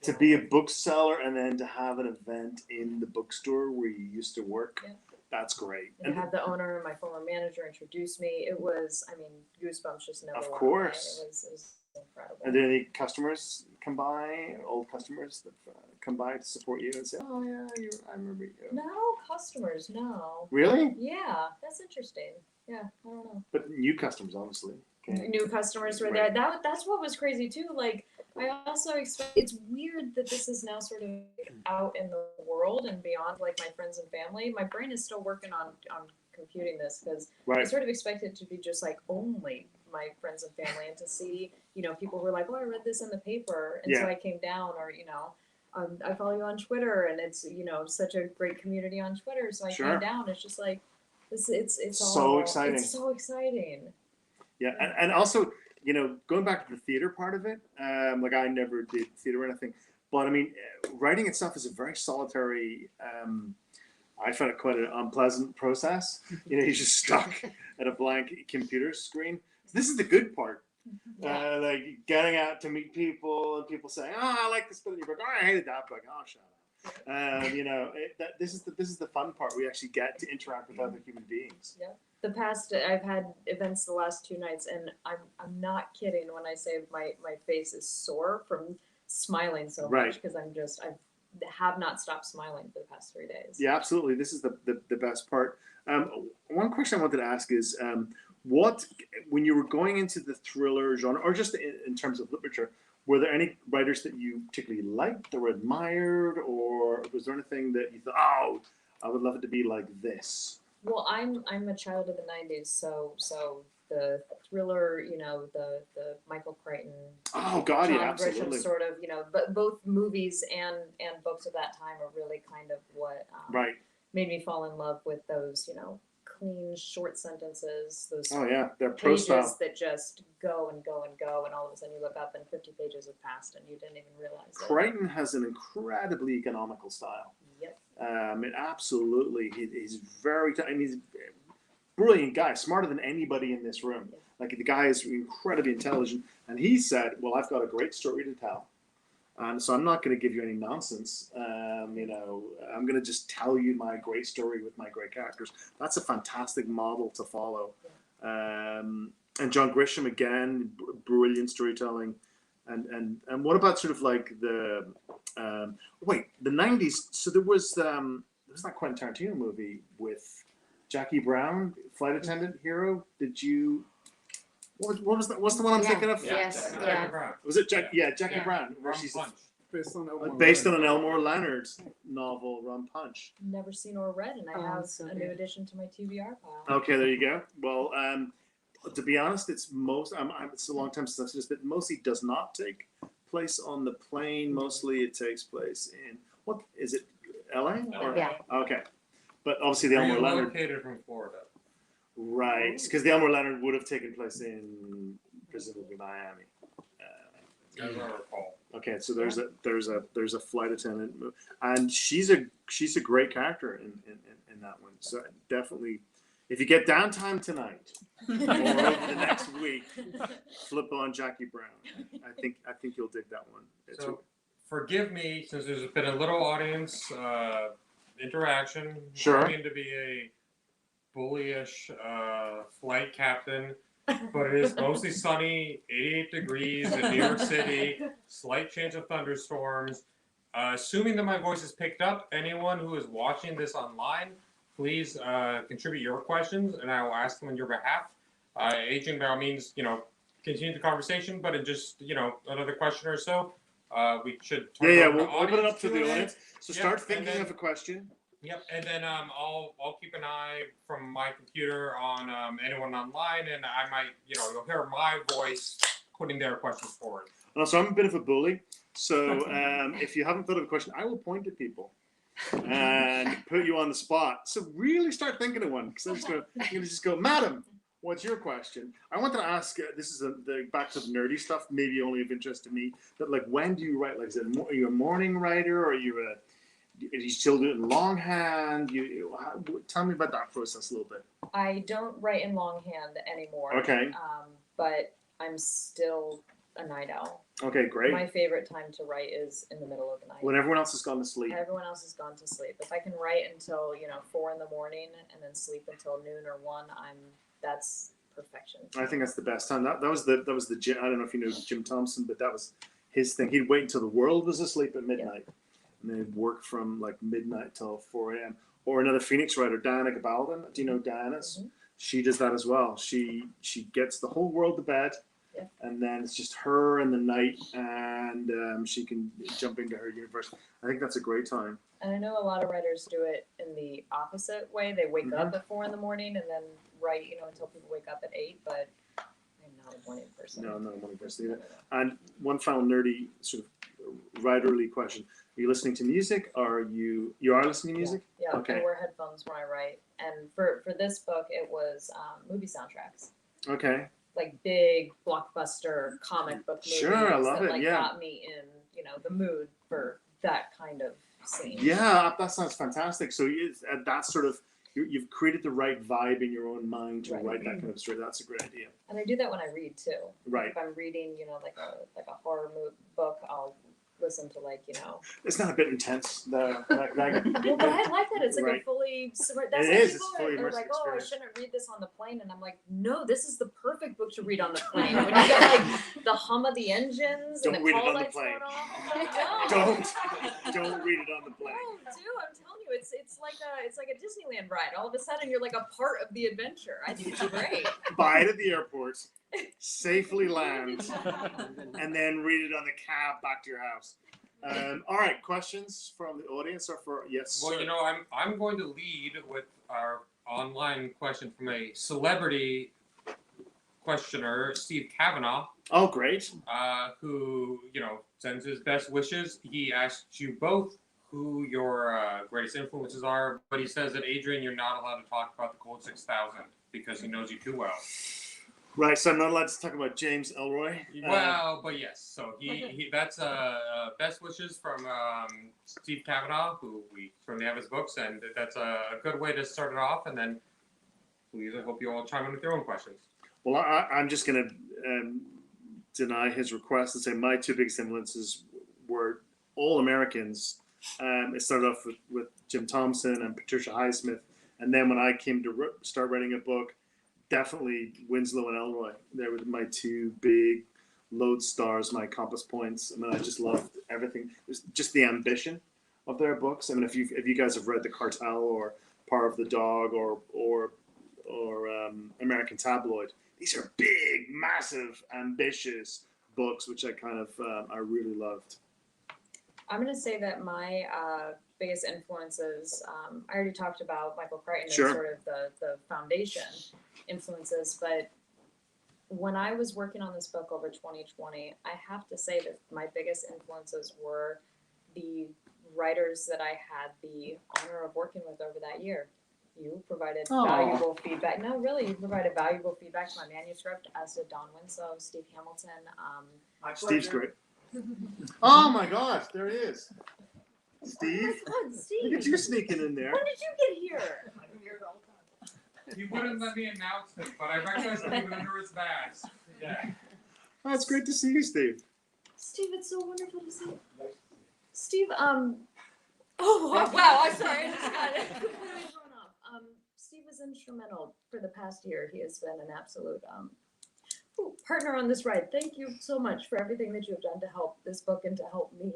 To be a bookseller and then to have an event in the bookstore where you used to work. Yeah. That's great. And to have the owner and my former manager introduce me, it was, goosebumps just never Of went course. away. It was incredible. Are there any customers come by, old customers that come by to support you and say, "Oh yeah, I remember you"? No customers, no. Really? Yeah, that's interesting. Yeah, I don't know. But new customers, obviously. Okay. New customers were Right. there. That's what was crazy too. Like, I also expect it's weird that this is now sort of out in the world and beyond like my friends and family. My brain is still working on computing this because I Right. sort of expected it to be just like only my friends and family, and to see people who were like, oh, I read this in the paper, and so Yeah. I came down, or I follow you on Twitter, and it's such a great community on Twitter, so I Sure. came down. It's just like this. It's So all exciting. It's so exciting. Yeah, and also, going back to the theater part of it, like I never did theater or anything, but I mean, writing itself is a very solitary. I find it quite an unpleasant process. You're just stuck at a blank computer screen. This is the good part. Yeah. Like getting out to meet people and people saying, "Oh, I like this bit in your book. Oh, I hated that book. Oh, shut up." This is the fun part. We actually get to interact with other human beings. I've had events the last 2 nights, and I'm not kidding when I say my face is sore from smiling so Right. much, because I have not stopped smiling for the past 3 days. Yeah, absolutely. This is the best part. One question I wanted to ask is, when you were going into the thriller genre, or just in terms of literature, were there any writers that you particularly liked or admired, or was there anything that you thought, "Oh, I would love it to be like this"? Well, I'm a child of the 90s, so the thriller, the Michael Crichton, Oh God, John yeah, Grisham absolutely. sort of, but both movies and books of that time are really kind of what Right. made me fall in love with those, clean short sentences, those Oh yeah, their prose pages style. that just go and go and go, and all of a sudden you look up and 50 pages have passed and you didn't even realize it. Crichton has an incredibly economical style. Yep. It absolutely. He's he's a brilliant guy, smarter than anybody in this room. Like, the guy is incredibly intelligent, and he said, "Well, I've got a great story to tell, so I'm not going to give you any nonsense. I'm going to just tell you my great story with my great characters." That's a fantastic model to follow. And John Grisham, again, brilliant storytelling. And what about sort of like the 90s? So there was that Quentin Tarantino movie with Jackie Brown, flight attendant hero. Did you? What was that? What's the one I'm thinking of? Yes. Jackie Brown. Was it Jackie Brown? Where Rum she's Punch. based on an Elmore Leonard novel, Rum Punch. Never seen or read, and I Oh, have so a new good. addition to my TBR pile. Okay, there you go. Well, to be honest, it's a long time since I've seen this, but mostly does not take place on the plane. Mostly it takes place in, what is it, LA? Or- Yeah. Okay. But obviously the Elmore Leonard, Relocated from Florida. right, because the Elmore Leonard would have taken place in presumably Miami. As I recall. Okay, so there's a flight attendant, and she's a great character in that one. So definitely, if you get downtime tonight or over the next week, flip on Jackie Brown. I think you'll dig that one. So forgive me, since there's been a little audience interaction. Sure. I mean to be a bullyish flight captain, but it is mostly sunny, 88 degrees in New York City, slight chance of thunderstorms. Assuming that my voice is picked up, anyone who is watching this online, please contribute your questions, and I will ask them on your behalf. Adrian, by all means, continue the conversation, but in just, another question or so, we should turn it over we'll to open it up audience to the Q&A. audience. So Yep, start and thinking then- of a question. Yep, and then I'll keep an eye from my computer on anyone online, and I might, you'll hear my voice putting their questions forward. So I'm a bit of a bully. So if you haven't thought of a question, I will point at people and put you on the spot. So really start thinking of one, because I'm going to just go, Madam, what's your question? I wanted to ask. This is the back to the nerdy stuff, maybe only of interest to me. But like, when do you write? Like, are you a morning writer, or are you still do it in longhand? Tell me about that process a little bit. I don't write in longhand anymore. Okay. But I'm still a night owl. Okay, great. My favorite time to write is in the middle of the night. When everyone else has gone to sleep. Everyone else has gone to sleep. If I can write until 4 in the morning and then sleep until noon or 1, that's perfection. I think that's the best time. That was the Jim. I don't know if you know Jim Thompson, but that was his thing. He'd wait until the world was asleep at midnight, and then he'd work from like midnight till 4 a.m. Or another Phoenix writer, Diana Gabaldon. Do you know Diana? Mm-hmm. She does that as well. She gets the whole world to bed, and then it's just her in the night, and she can jump into her universe. I think that's a great time. And I know a lot of writers do it in the opposite way. They wake up at 4 in the morning and then write, until people wake up at 8. But I'm not a morning person. No, I'm not a morning person either. And one final nerdy sort of writerly question: are you listening to music? Or you are listening to music? Yeah. Okay. I wear headphones when I write. And for this book, it was movie soundtracks. Okay. Like big blockbuster comic book movies. Sure, I love that, it. Yeah. got me in, the mood for that kind of scene. Yeah, that sounds fantastic. So that's sort of you've created the right vibe in your own mind to write that kind of story. That's a great idea. And I do that when I read too. Right. If I'm reading, like a horror book, I'll listen to It's not a bit intense. Well, but I like that. It's like Right. a fully. That's It why is. people It's fully are immersive like, oh, I experience. shouldn't read this on the plane, and I'm like, no, this is the perfect book to read on the plane. When you get the hum of the engines Don't and read the it call on the lights plane. going off. No. Don't read it on the plane. No, dude, I'm telling you, it's like a Disneyland ride. All of a sudden, you're like a part of the adventure. I think it's great. Buy it at the airport, safely land, and then read it on the cab back to your house. All right, questions from the audience or for yes? Well, sir. I'm going to lead with our online question from a celebrity questioner, Steve Kavanaugh, Oh, great. who sends his best wishes. He asked you both who your greatest influences are, but he says that Adrian, you're not allowed to talk about the Cold 6000 because he knows you too well. Right, so I'm not allowed to talk about James Elroy. Well, but yes. So he that's best wishes from Steve Kavanaugh, who we certainly have his books, and that's a good way to start it off. And then, please, I hope you all chime in with your own questions. Well, I'm just going to deny his request and say my two biggest influences were all Americans. It started off with Jim Thompson and Patricia Highsmith, and then when I came to start writing a book, definitely Winslow and Elroy. They were my two big lodestars, my compass points. I mean, I just loved everything. It was just the ambition of their books. I mean, if you guys have read The Cartel or Power of the Dog or American Tabloid, these are big, massive, ambitious books, which I kind of I really loved. I'm going to say that my biggest influences, I already talked about Michael Crichton Sure. and sort of the foundation influences, but when I was working on this book over 2020, I have to say that my biggest influences were the writers that I had the honor of working with over that year. You provided valuable feedback. No, really, you provided valuable feedback to my manuscript, as did Don Winslow, Steve Hamilton. Steve's great. Oh my gosh, there he is. Steve, Oh my God, Steve. look at you sneaking in there. When did you get here? I've been here all the time. He wouldn't let me announce it, but I recognized him even under his badge. Yeah. Oh, it's great to see you, Steve. Steve, it's so wonderful to see you. Steve, oh wow, I'm sorry, I just got it completely thrown off. Steve was instrumental for the past year. He has been an absolute partner on this ride. Thank you so much for everything that you have done to help this book and to help me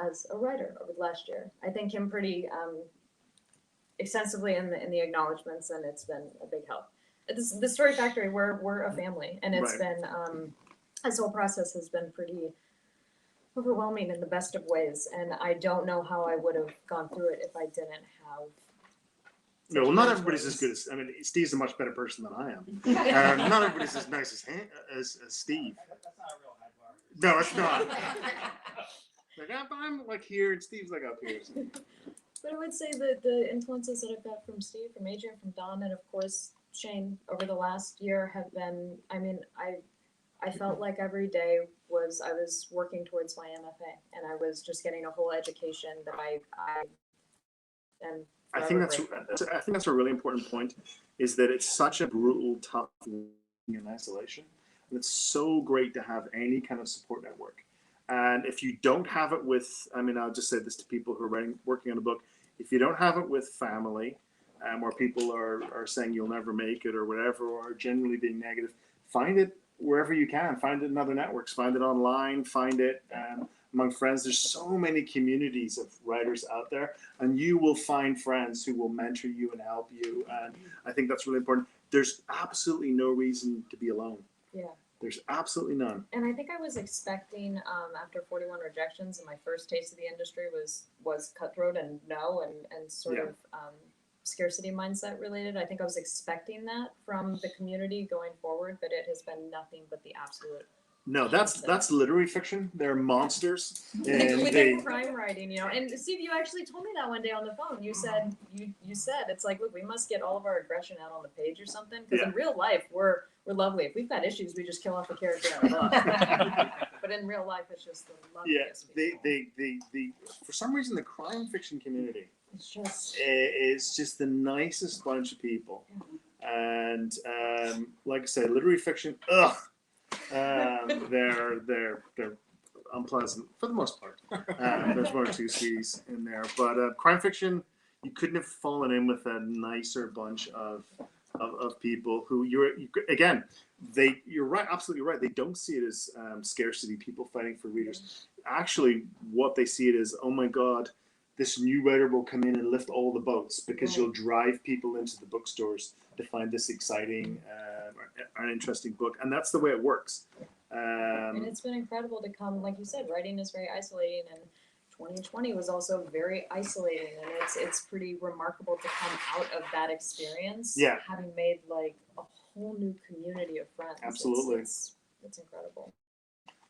as a writer over the last year. I thank him pretty extensively in the acknowledgments, and it's been a big help. The Story Factory, we're a family, and it's been this whole process has been pretty overwhelming in the best of ways, and I don't know how I would have gone through it if I didn't have. No, well, not everybody's as good as. I mean, Steve's a much better person than I am. Not everybody's as nice as Steve. That's not a real high bar. No, it's not. Like I'm like here, and Steve's like up here. So. But I would say that the influences that I've got from Steve, from Adrian, from Don, and of course Shane over the last year have been. I mean, I felt like every day I was working towards my MFA, and I was just getting a whole education that I think that's a really important point, is that it's such a brutal, tough thing in isolation, and it's so great to have any kind of support network. And if you don't have it with, I mean, I'll just say this to people who are working on a book, if you don't have it with family, where people are saying you'll never make it or whatever, or generally being negative, find it wherever you can. Find it in other networks, find it online, find it among friends. There's so many communities of writers out there, and you will find friends who will mentor you and help you. And I think that's really important. There's absolutely no reason to be alone. Yeah. There's absolutely none. And I think I was expecting, after 41 rejections, and my first taste of the industry was cutthroat and and sort of scarcity mindset related. I think I was expecting that from the community going forward, but it has been nothing but the absolute. No, that's literary fiction. They're monsters. And Within crime writing, And Steve, you actually told me that one day on the phone. You said you said it's like, look, we must get all of our aggression out on the page or something, because in real life we're lovely. If we've got issues, we just kill off a character in our book. But in real life, it's just the loveliest. They for some reason the crime fiction community it's just the nicest bunch of people, and like I said, literary fiction, they're unpleasant for the most part. There's one or two C's in there, but crime fiction, you couldn't have fallen in with a nicer bunch of people who you're right, absolutely right. They don't see it as scarcity, people fighting for readers. Actually, what they see it as, oh my God, this new writer will come in and lift all the boats, because you'll drive people into the bookstores to find this exciting or interesting book, and that's the way it works. And it's been incredible to come, like you said, writing is very isolating, and 2020 was also very isolating, and it's pretty remarkable to come out of that experience, having made like a whole new community of friends. Absolutely. It's incredible.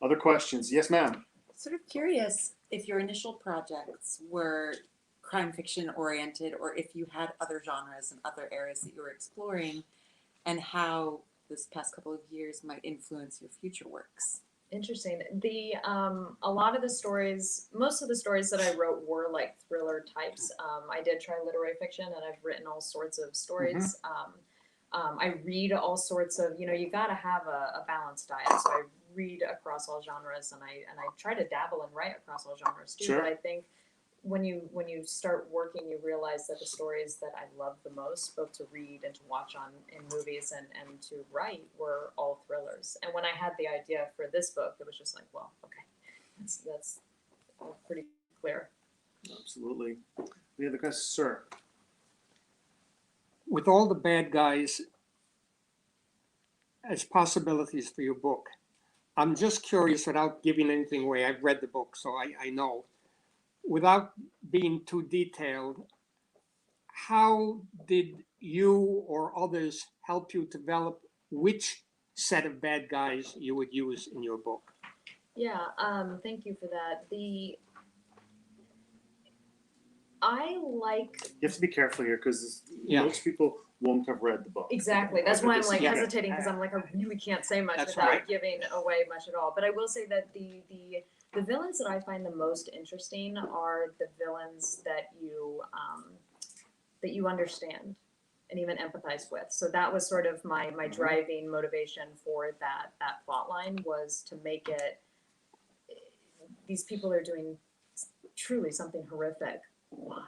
Other questions? Yes, ma'am. Sort of curious if your initial projects were crime fiction oriented, or if you had other genres and other areas that you were exploring, and how this past couple of years might influence your future works. Interesting. A lot of the stories, most of the stories that I wrote were like thriller types. I did try literary fiction, and I've written all sorts of stories. I read all sorts of, you got to have a balanced diet. So I read across all genres, and I try to dabble and write across all genres too. But I think when you start working, you realize that the stories that I love the most, both to read and to watch in movies and to write, were all thrillers. And when I had the idea for this book, it was just like, well, okay, that's all pretty clear. Absolutely. Any other questions, sir? With all the bad guys as possibilities for your book, I'm just curious, without giving anything away, I've read the book, so I know. Without being too detailed, how did you or others help you develop which set of bad guys you would use in your book? Yeah, thank you for that. I like You have to be careful here because Yeah. most people won't have read the book. exactly. That's why I'm like Yeah. hesitating because I'm like I really can't say much That's without right. giving away much at all. But I will say that the villains that I find the most interesting are the villains that you understand and even empathize with. So that was sort of my driving motivation for that plot line was to make it. These people are doing truly something horrific. Why?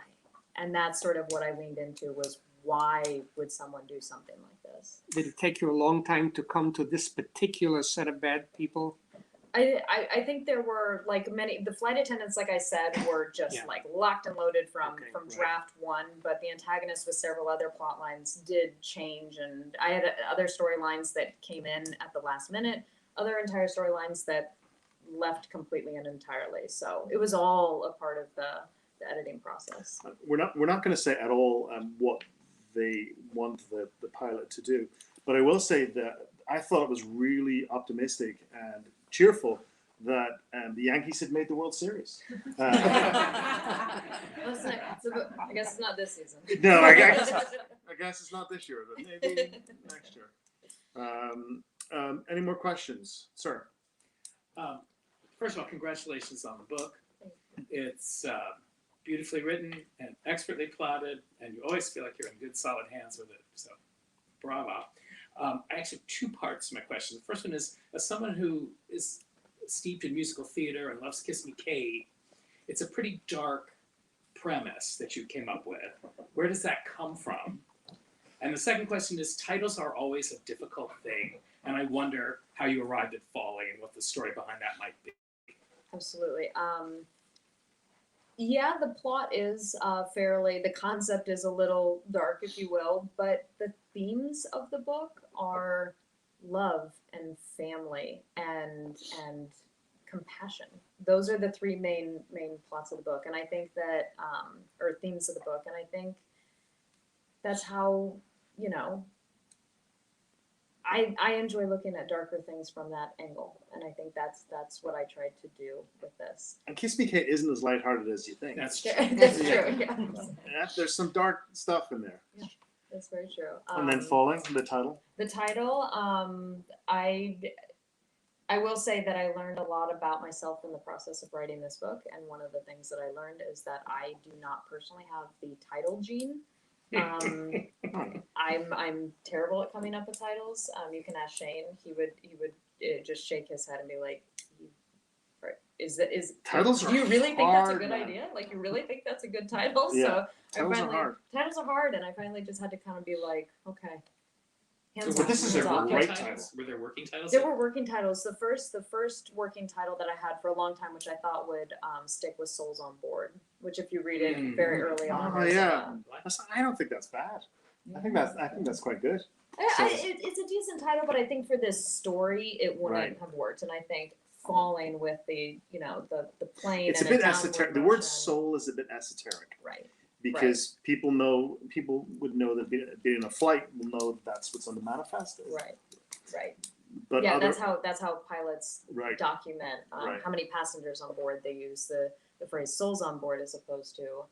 And that's sort of what I leaned into was why would someone do something like this? Did it take you a long time to come to this particular set of bad people? I think there were like many, the flight attendants, like I said, were just Yeah. like locked and loaded from Right. draft one, but the antagonist with several other plot lines did change. And I had other storylines that came in at the last minute, other entire storylines that left completely and entirely. So it was all a part of the editing process. We're not going to say at all what they want the pilot to do, but I will say that I thought it was really optimistic and cheerful that the Yankees had made the World Series. I guess it's not this season. No, I guess it's not this year, but maybe next year. Any more questions, sir? First of all, congratulations on the book. It's beautifully written and expertly plotted, and you always feel like you're in good, solid hands with it. So, bravo. I actually have two parts to my question. The first one is, as someone who is steeped in musical theater and loves Kiss Me Kate, it's a pretty dark premise that you came up with. Where does that come from? And the second question is, titles are always a difficult thing, and I wonder how you arrived at Falling and what the story behind that might be. Absolutely. Yeah, the plot is the concept is a little dark, if you will, but the themes of the book are love and family and compassion. Those are the three main plots of the book, and I think that or themes of the book, and I think that's how, you know, I enjoy looking at darker things from that angle, and I think that's what I tried to do with this. And Kiss Me Kate isn't as lighthearted as you think. That's true. That's true. Yeah, Yeah, there's some dark stuff in there. that's very true. And then Falling, the title. The title, I will say that I learned a lot about myself in the process of writing this book, and one of the things that I learned is that I do not personally have the title gene. I'm terrible at coming up with titles. You can ask Shane; he would just shake his head and be like, Titles do are you really think that's a hard, good man. idea? Like, you really think that's a good title? Yeah, So titles are hard. Titles are hard, and I finally just had to kind of be like, okay, hands But off, this is hands a off. great titles. Were there working titles? There were working titles. The first working title that I had for a long time, which I thought would stick, was Souls on Board, which if you read it very early on, Oh, is, yeah. I don't think that's bad. I think that's quite good. it's a decent title, but I think for this story, it wouldn't Right. have worked. And I think Falling with the the plane. It's a and bit downward esoteric. The word motion. soul is a bit esoteric Right. because people would know that being in a flight will know that's what's on the manifest is. Right. But yeah, other, that's how pilots right. document Right. how many passengers on board. They use the phrase souls on board as opposed to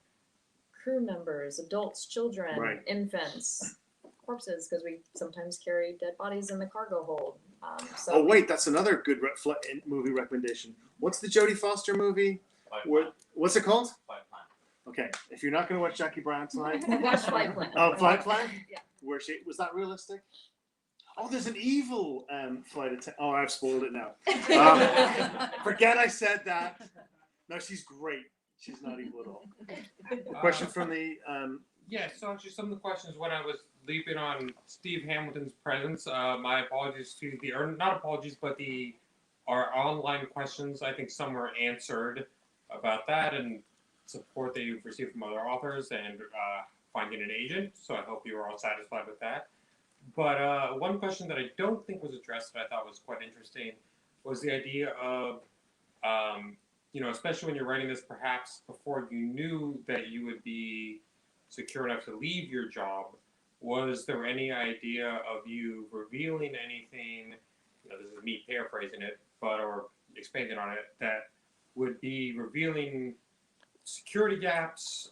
crew members, adults, children, Right. infants, corpses, because we sometimes carry dead bodies in the cargo hold. So Oh wait, that's another good movie recommendation. What's the Jodie Foster movie? What's it called? Flight Plan. Okay, if you're not going to watch Jackie Brown tonight, watch Flight Plan. oh, Flight Plan. Yeah. Where was that realistic? Oh, there's an evil flight attendant. Oh, I've spoiled it now. Forget I said that. No, she's great. She's not evil at all. Question from the. Yeah, so actually some of the questions when I was leaping on Steve Hamilton's presence, my apologies to or not apologies, but our online questions, I think some were answered about that and support that you've received from other authors and finding an agent, so I hope you were all satisfied with that. But one question that I don't think was addressed that I thought was quite interesting was the idea of, especially when you're writing this, perhaps before you knew that you would be secure enough to leave your job, was there any idea of you revealing anything? This is me paraphrasing it, or expanding on it, that would be revealing security gaps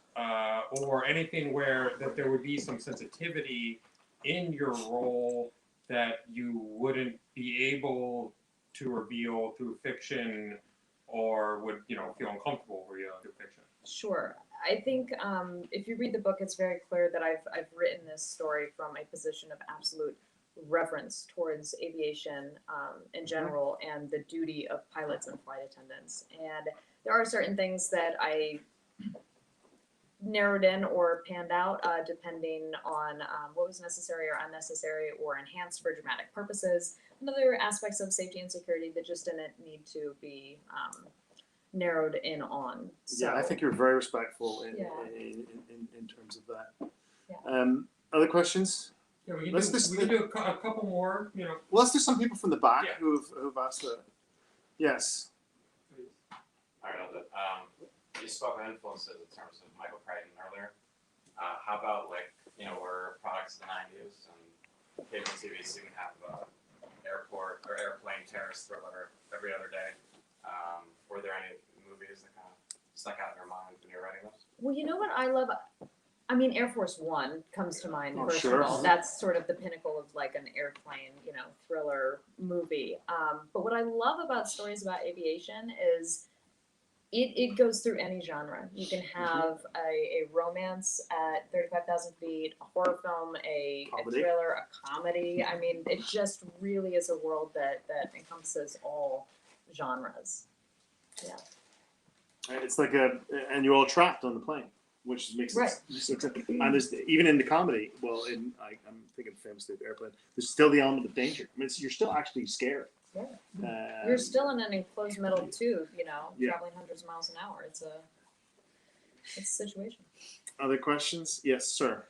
or anything where that there would be some sensitivity in your role that you wouldn't be able to reveal through fiction, or would feel uncomfortable revealing through fiction? Sure. I think if you read the book, it's very clear that I've written this story from a position of absolute reverence towards aviation in general and the duty of pilots and flight attendants. And there are certain things that I narrowed in or panned out depending on what was necessary or unnecessary or enhanced for dramatic purposes, and other aspects of safety and security that just didn't need to be narrowed in on. So, Yeah, I think you're very respectful in terms of that. Yeah. Other questions? Yeah, we can Let's do a couple more. Well, let's do some people from the back Yeah. who've asked that. Yes. All right, you spoke of influences in terms of Michael Crichton earlier. How about we're products of the '90s and cable TV, so we have airport or airplane terrorist thriller every other day. Were there any movies that kind of stuck out in your mind when you were writing this? Well, you know what I love? I mean, Air Force One comes to mind, Oh, first sure. of all. That's sort of the pinnacle of like an airplane, thriller movie. But what I love about stories about aviation is it goes through any genre. You can have a romance at 35,000 feet, a horror film, a Comedy. thriller, a comedy. I mean, it just really is a world that encompasses all genres. Yeah. It's like and you're all trapped on the plane, which makes Right. it. And there's even in the comedy. Well, I'm thinking famously of Airplane. There's still the element of danger. I mean, you're still actually scared. Yeah. You're still in an enclosed metal tube, Yeah. traveling hundreds of miles an hour. It's a situation. Other questions? Yes, sir.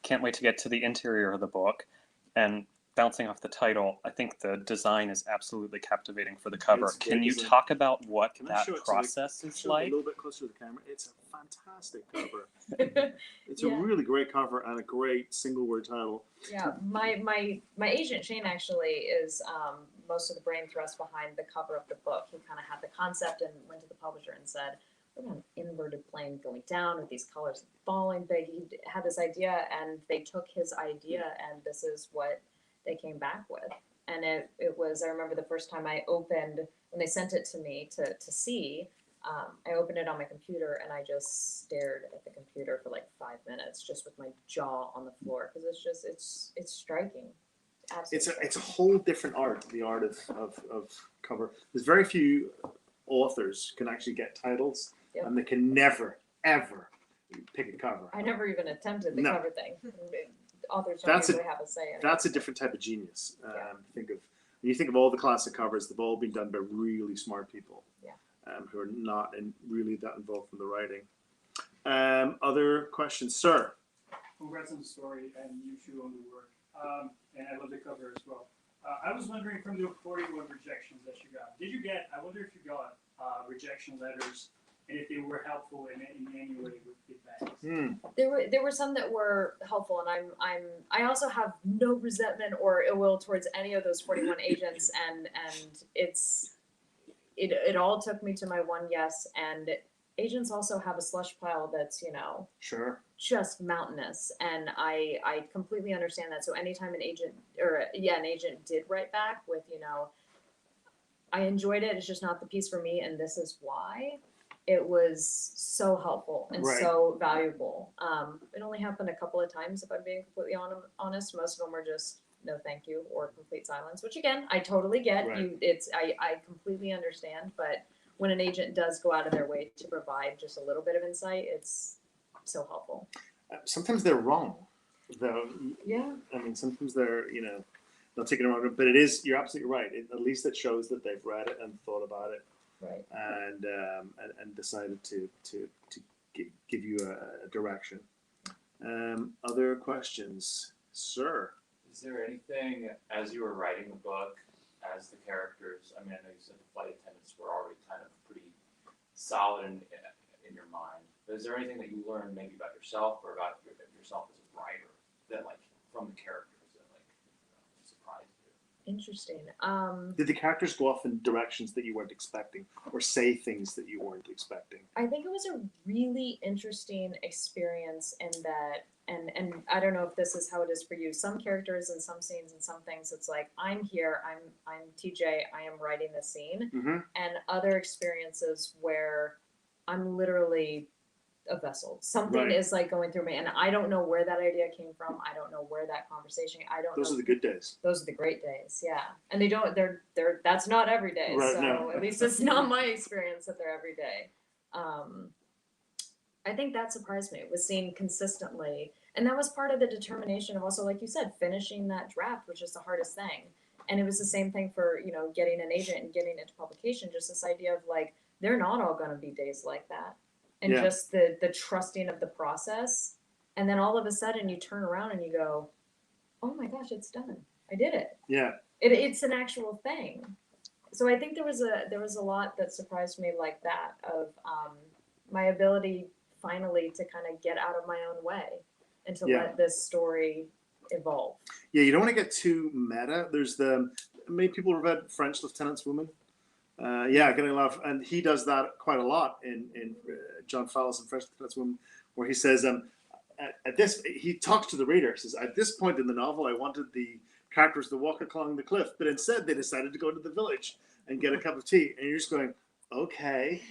Can't wait to get to the interior of the book. And bouncing off the title, I think the design is absolutely captivating for the cover. It's Can you great. talk about what Can I that show it to process is Show it a like? little bit closer to the camera. It's a fantastic cover. It's Yeah. a really great cover and a great single word title. Yeah, my agent Shane actually is most of the brain thrust behind the cover of the book. He kind of had the concept and went to the publisher and said, "We're going to have an inverted plane going down with these colors falling big." He had this idea, and they took his idea, and this is what they came back with. And it was, I remember the first time I opened, when they sent it to me to see, I opened it on my computer and I just stared at the computer for like 5 minutes, just with my jaw on the floor, because it's striking. Absolutely. It's a whole different art, the art of cover. There's very few authors can actually get titles, Yep. and they can never, ever pick a cover. I never even attempted the No. cover thing. Authors don't usually have a say in it. That's a different type of genius. Yeah. When you think of all the classic covers, they've all been done by really smart people. Yeah. Who are not really that involved in the writing. Other questions, sir? Congrats on the story and you too on the work. And I love the cover as well. I was wondering, from the 41 rejections that you got, I wonder if you got rejection letters and if they were helpful in any way with feedback. There were some that were helpful, and I also have no resentment or ill will towards any of those 41 agents, and it all took me to my one yes. And agents also have a slush pile that's Sure. just mountainous, and I completely understand that. So anytime an agent did write back with I enjoyed it, it's just not the piece for me, and this is why. It was so helpful and Right. so valuable. It only happened a couple of times, if I'm being completely honest. Most of them were just no thank you or complete silence, which again, I totally get. Right. I completely understand, but when an agent does go out of their way to provide just a little bit of insight, it's so helpful. Sometimes they're wrong, though. Yeah. I mean, sometimes they're not taking it wrong, but you're absolutely right. At least it shows that they've read it and thought about it. Right. And decided to give you a direction. Other questions, sir? Is there anything, as you were writing the book, as the characters, I mean, I know you said the flight attendants were already kind of pretty solid in your mind, but is there anything that you learned maybe about yourself or about yourself as a writer that from the characters that like surprised you? Interesting. Did the characters go off in directions that you weren't expecting, or say things that you weren't expecting? I think it was a really interesting experience in that, and I don't know if this is how it is for you. Some characters and some scenes and some things, it's like, I'm here, I'm TJ, I am writing the scene. Mm-hmm. And other experiences where I'm literally a vessel. Something Right. is like going through me, and I don't know where that idea came from. I don't know where that conversation. I don't. Those know. are the good days. Those are the great days, yeah. And they don't. They're. That's not every day. Right, So no. at least it's not my experience that they're every day. I think that surprised me, was seen consistently, and that was part of the determination of also, like you said, finishing that draft, which is the hardest thing. And it was the same thing for getting an agent and getting into publication. Just this idea of like, they're not all going to be days like that. And Yeah. just the trusting of the process. And then all of a sudden you turn around and you go, oh my gosh, it's done. I did it. Yeah. It's an actual thing. So I think there was a lot that surprised me like that, of my ability finally to kind of get out of my own way and to Yeah. let this story evolve. Yeah, you don't want to get too meta. There's many people have read French Lieutenant's Woman. Yeah, getting a lot of, and he does that quite a lot in John Fowles in French Lieutenant's Woman, where he says, at this, he talks to the reader, says, at this point in the novel, I wanted the characters to walk along the cliff, but instead they decided to go to the village and get a cup of tea. And you're just going, okay.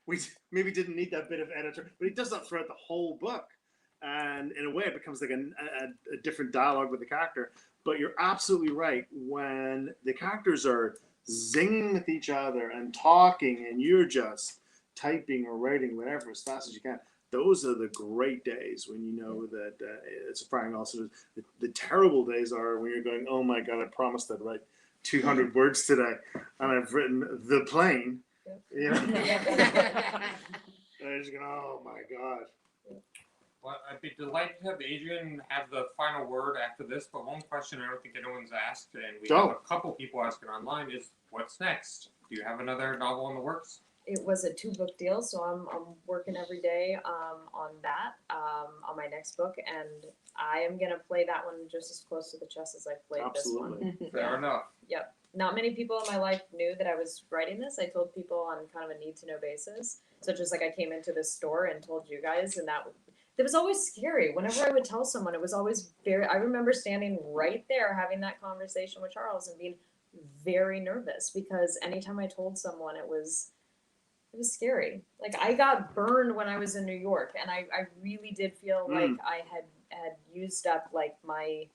We maybe didn't need that bit of editor, but he does that throughout the whole book. And in a way, it becomes like a different dialogue with the character. But you're absolutely right. When the characters are zinging with each other and talking, and you're just typing or writing whatever as fast as you can, those are the great days when you know that it's firing. Also, the terrible days are when you're going, oh my God, I promised I'd write 200 words today, and I've written the plane. You know? And you're just going, oh my God. Well, I'd be delighted to have Adrian have the final word after this, but one question I don't think anyone's asked, and we have a couple people asking online, is what's next? Do you have another novel in the works? It was a 2-book deal, so I'm working every day on that, on my next book, and I am gonna play that one just as close to the chest as I played Absolutely. this one. Fair enough. Yep. Not many people in my life knew that I was writing this. I told people on kind of a need-to-know basis. So just like I came into this store and told you guys, and it was always scary. Whenever I would tell someone, it was always I remember standing right there having that conversation with Charles and being very nervous, because anytime I told someone, it was scary. Like, I got burned when I was in New York, and I really did feel like I had used up like my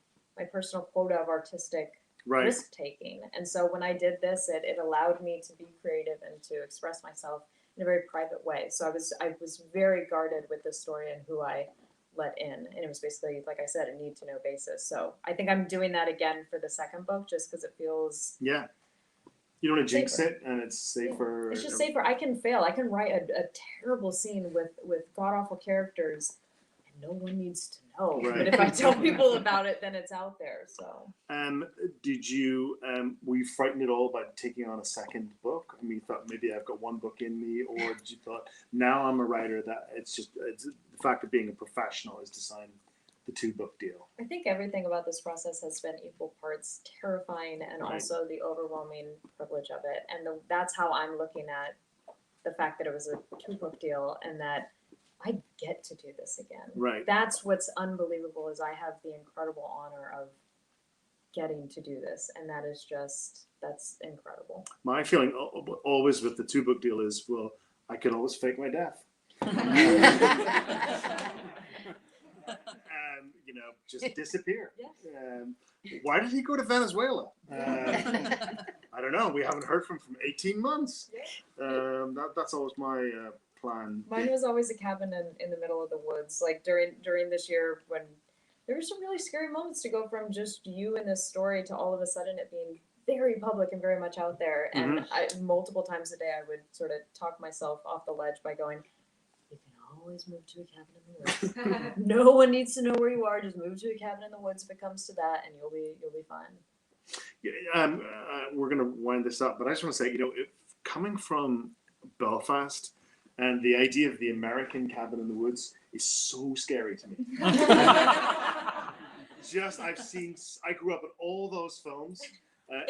personal quota of artistic risk taking. And so when I did this, it allowed me to be creative and to express myself in a very private way. So I was very guarded with this story and who I let in. And it was basically, like I said, a need to know basis. So I think I'm doing that again for the second book, just because it feels You don't want to jinx safer. it, and it's safer. It's just safer. I can fail. I can write a terrible scene with god awful characters, and no one needs to know. Right. But if I tell people about it, then it's out there. So Did you were you frightened at all about taking on a second book? I mean, you thought maybe I've got one book in me, or did you thought now I'm a writer that it's the fact of being a professional is to sign the 2-book deal? I think everything about this process has been equal parts terrifying and Right. also the overwhelming privilege of it. And that's how I'm looking at the fact that it was a 2-book deal and that I get to do this again. Right. That's what's unbelievable, is I have the incredible honor of getting to do this. And that is that's incredible. My feeling always with the 2-book deal is, well, I can always fake my death. Just disappear. Yeah. Why did he go to Venezuela? I don't know. We haven't heard from him for 18 months. That's always my plan. Mine was always a cabin in the middle of the woods. Like during this year, when there were some really scary moments to go from just you and this story to all of a sudden it being very public and very much out there. And multiple times a day, I would sort of talk myself off the ledge by going, "You can always move to a cabin in the woods. No one needs to know where you are. Just move to a cabin in the woods if it comes to that, and you'll be fine." We're going to wind this up, but I just want to say, coming from Belfast and the idea of the American cabin in the woods is so scary to me. I grew up in all those films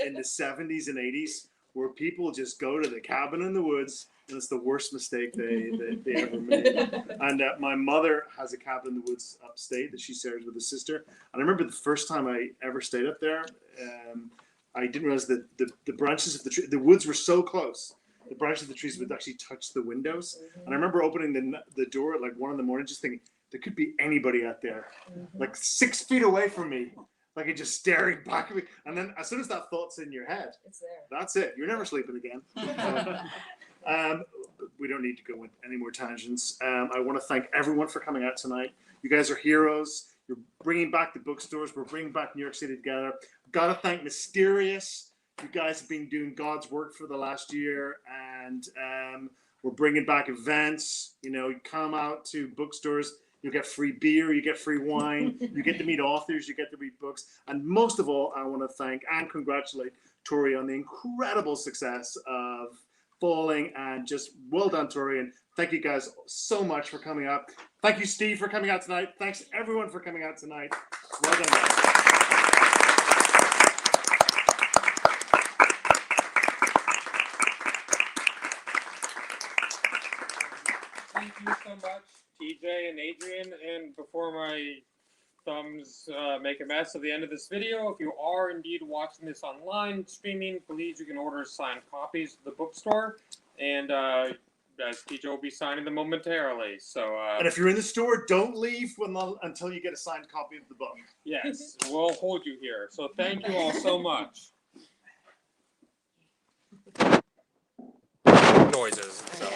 in the 70s and 80s where people just go to the cabin in the woods and it's the worst mistake they ever made. And my mother has a cabin in the woods upstate that she shares with a sister. And I remember the first time I ever stayed up there, I didn't realize that the branches of the tree, the woods were so close. The branches of the trees would actually touch the windows. And I remember opening the door at like 1 a.m, just thinking, there could be anybody out there, like 6 feet away from me, like it just staring back at me. And then as soon as that thought's in your head, It's there. that's it. You're never sleeping again. We don't need to go into any more tangents. I want to thank everyone for coming out tonight. You guys are heroes. You're bringing back the bookstores. We're bringing back New York City together. Got to thank Mysterious. You guys have been doing God's work for the last year, and we're bringing back events. You know, you come out to bookstores, you get free beer, you get free wine, you get to meet authors, you get to read books, and most of all, I want to thank and congratulate Tori on the incredible success of Falling, and just well done, Tori, and thank you guys so much for coming out. Thank you, Steve, for coming out tonight. Thanks everyone for coming out tonight. Well done, guys. Thank you so much, TJ and Adrian. And before my thumbs make a mess at the end of this video, if you are indeed watching this online streaming, please, you can order signed copies at the bookstore. And as TJ will be signing them momentarily. So, And if you're in the store, don't leave until you get a signed copy of the book. yes, we'll hold you here. So thank you all so much. Noises. So.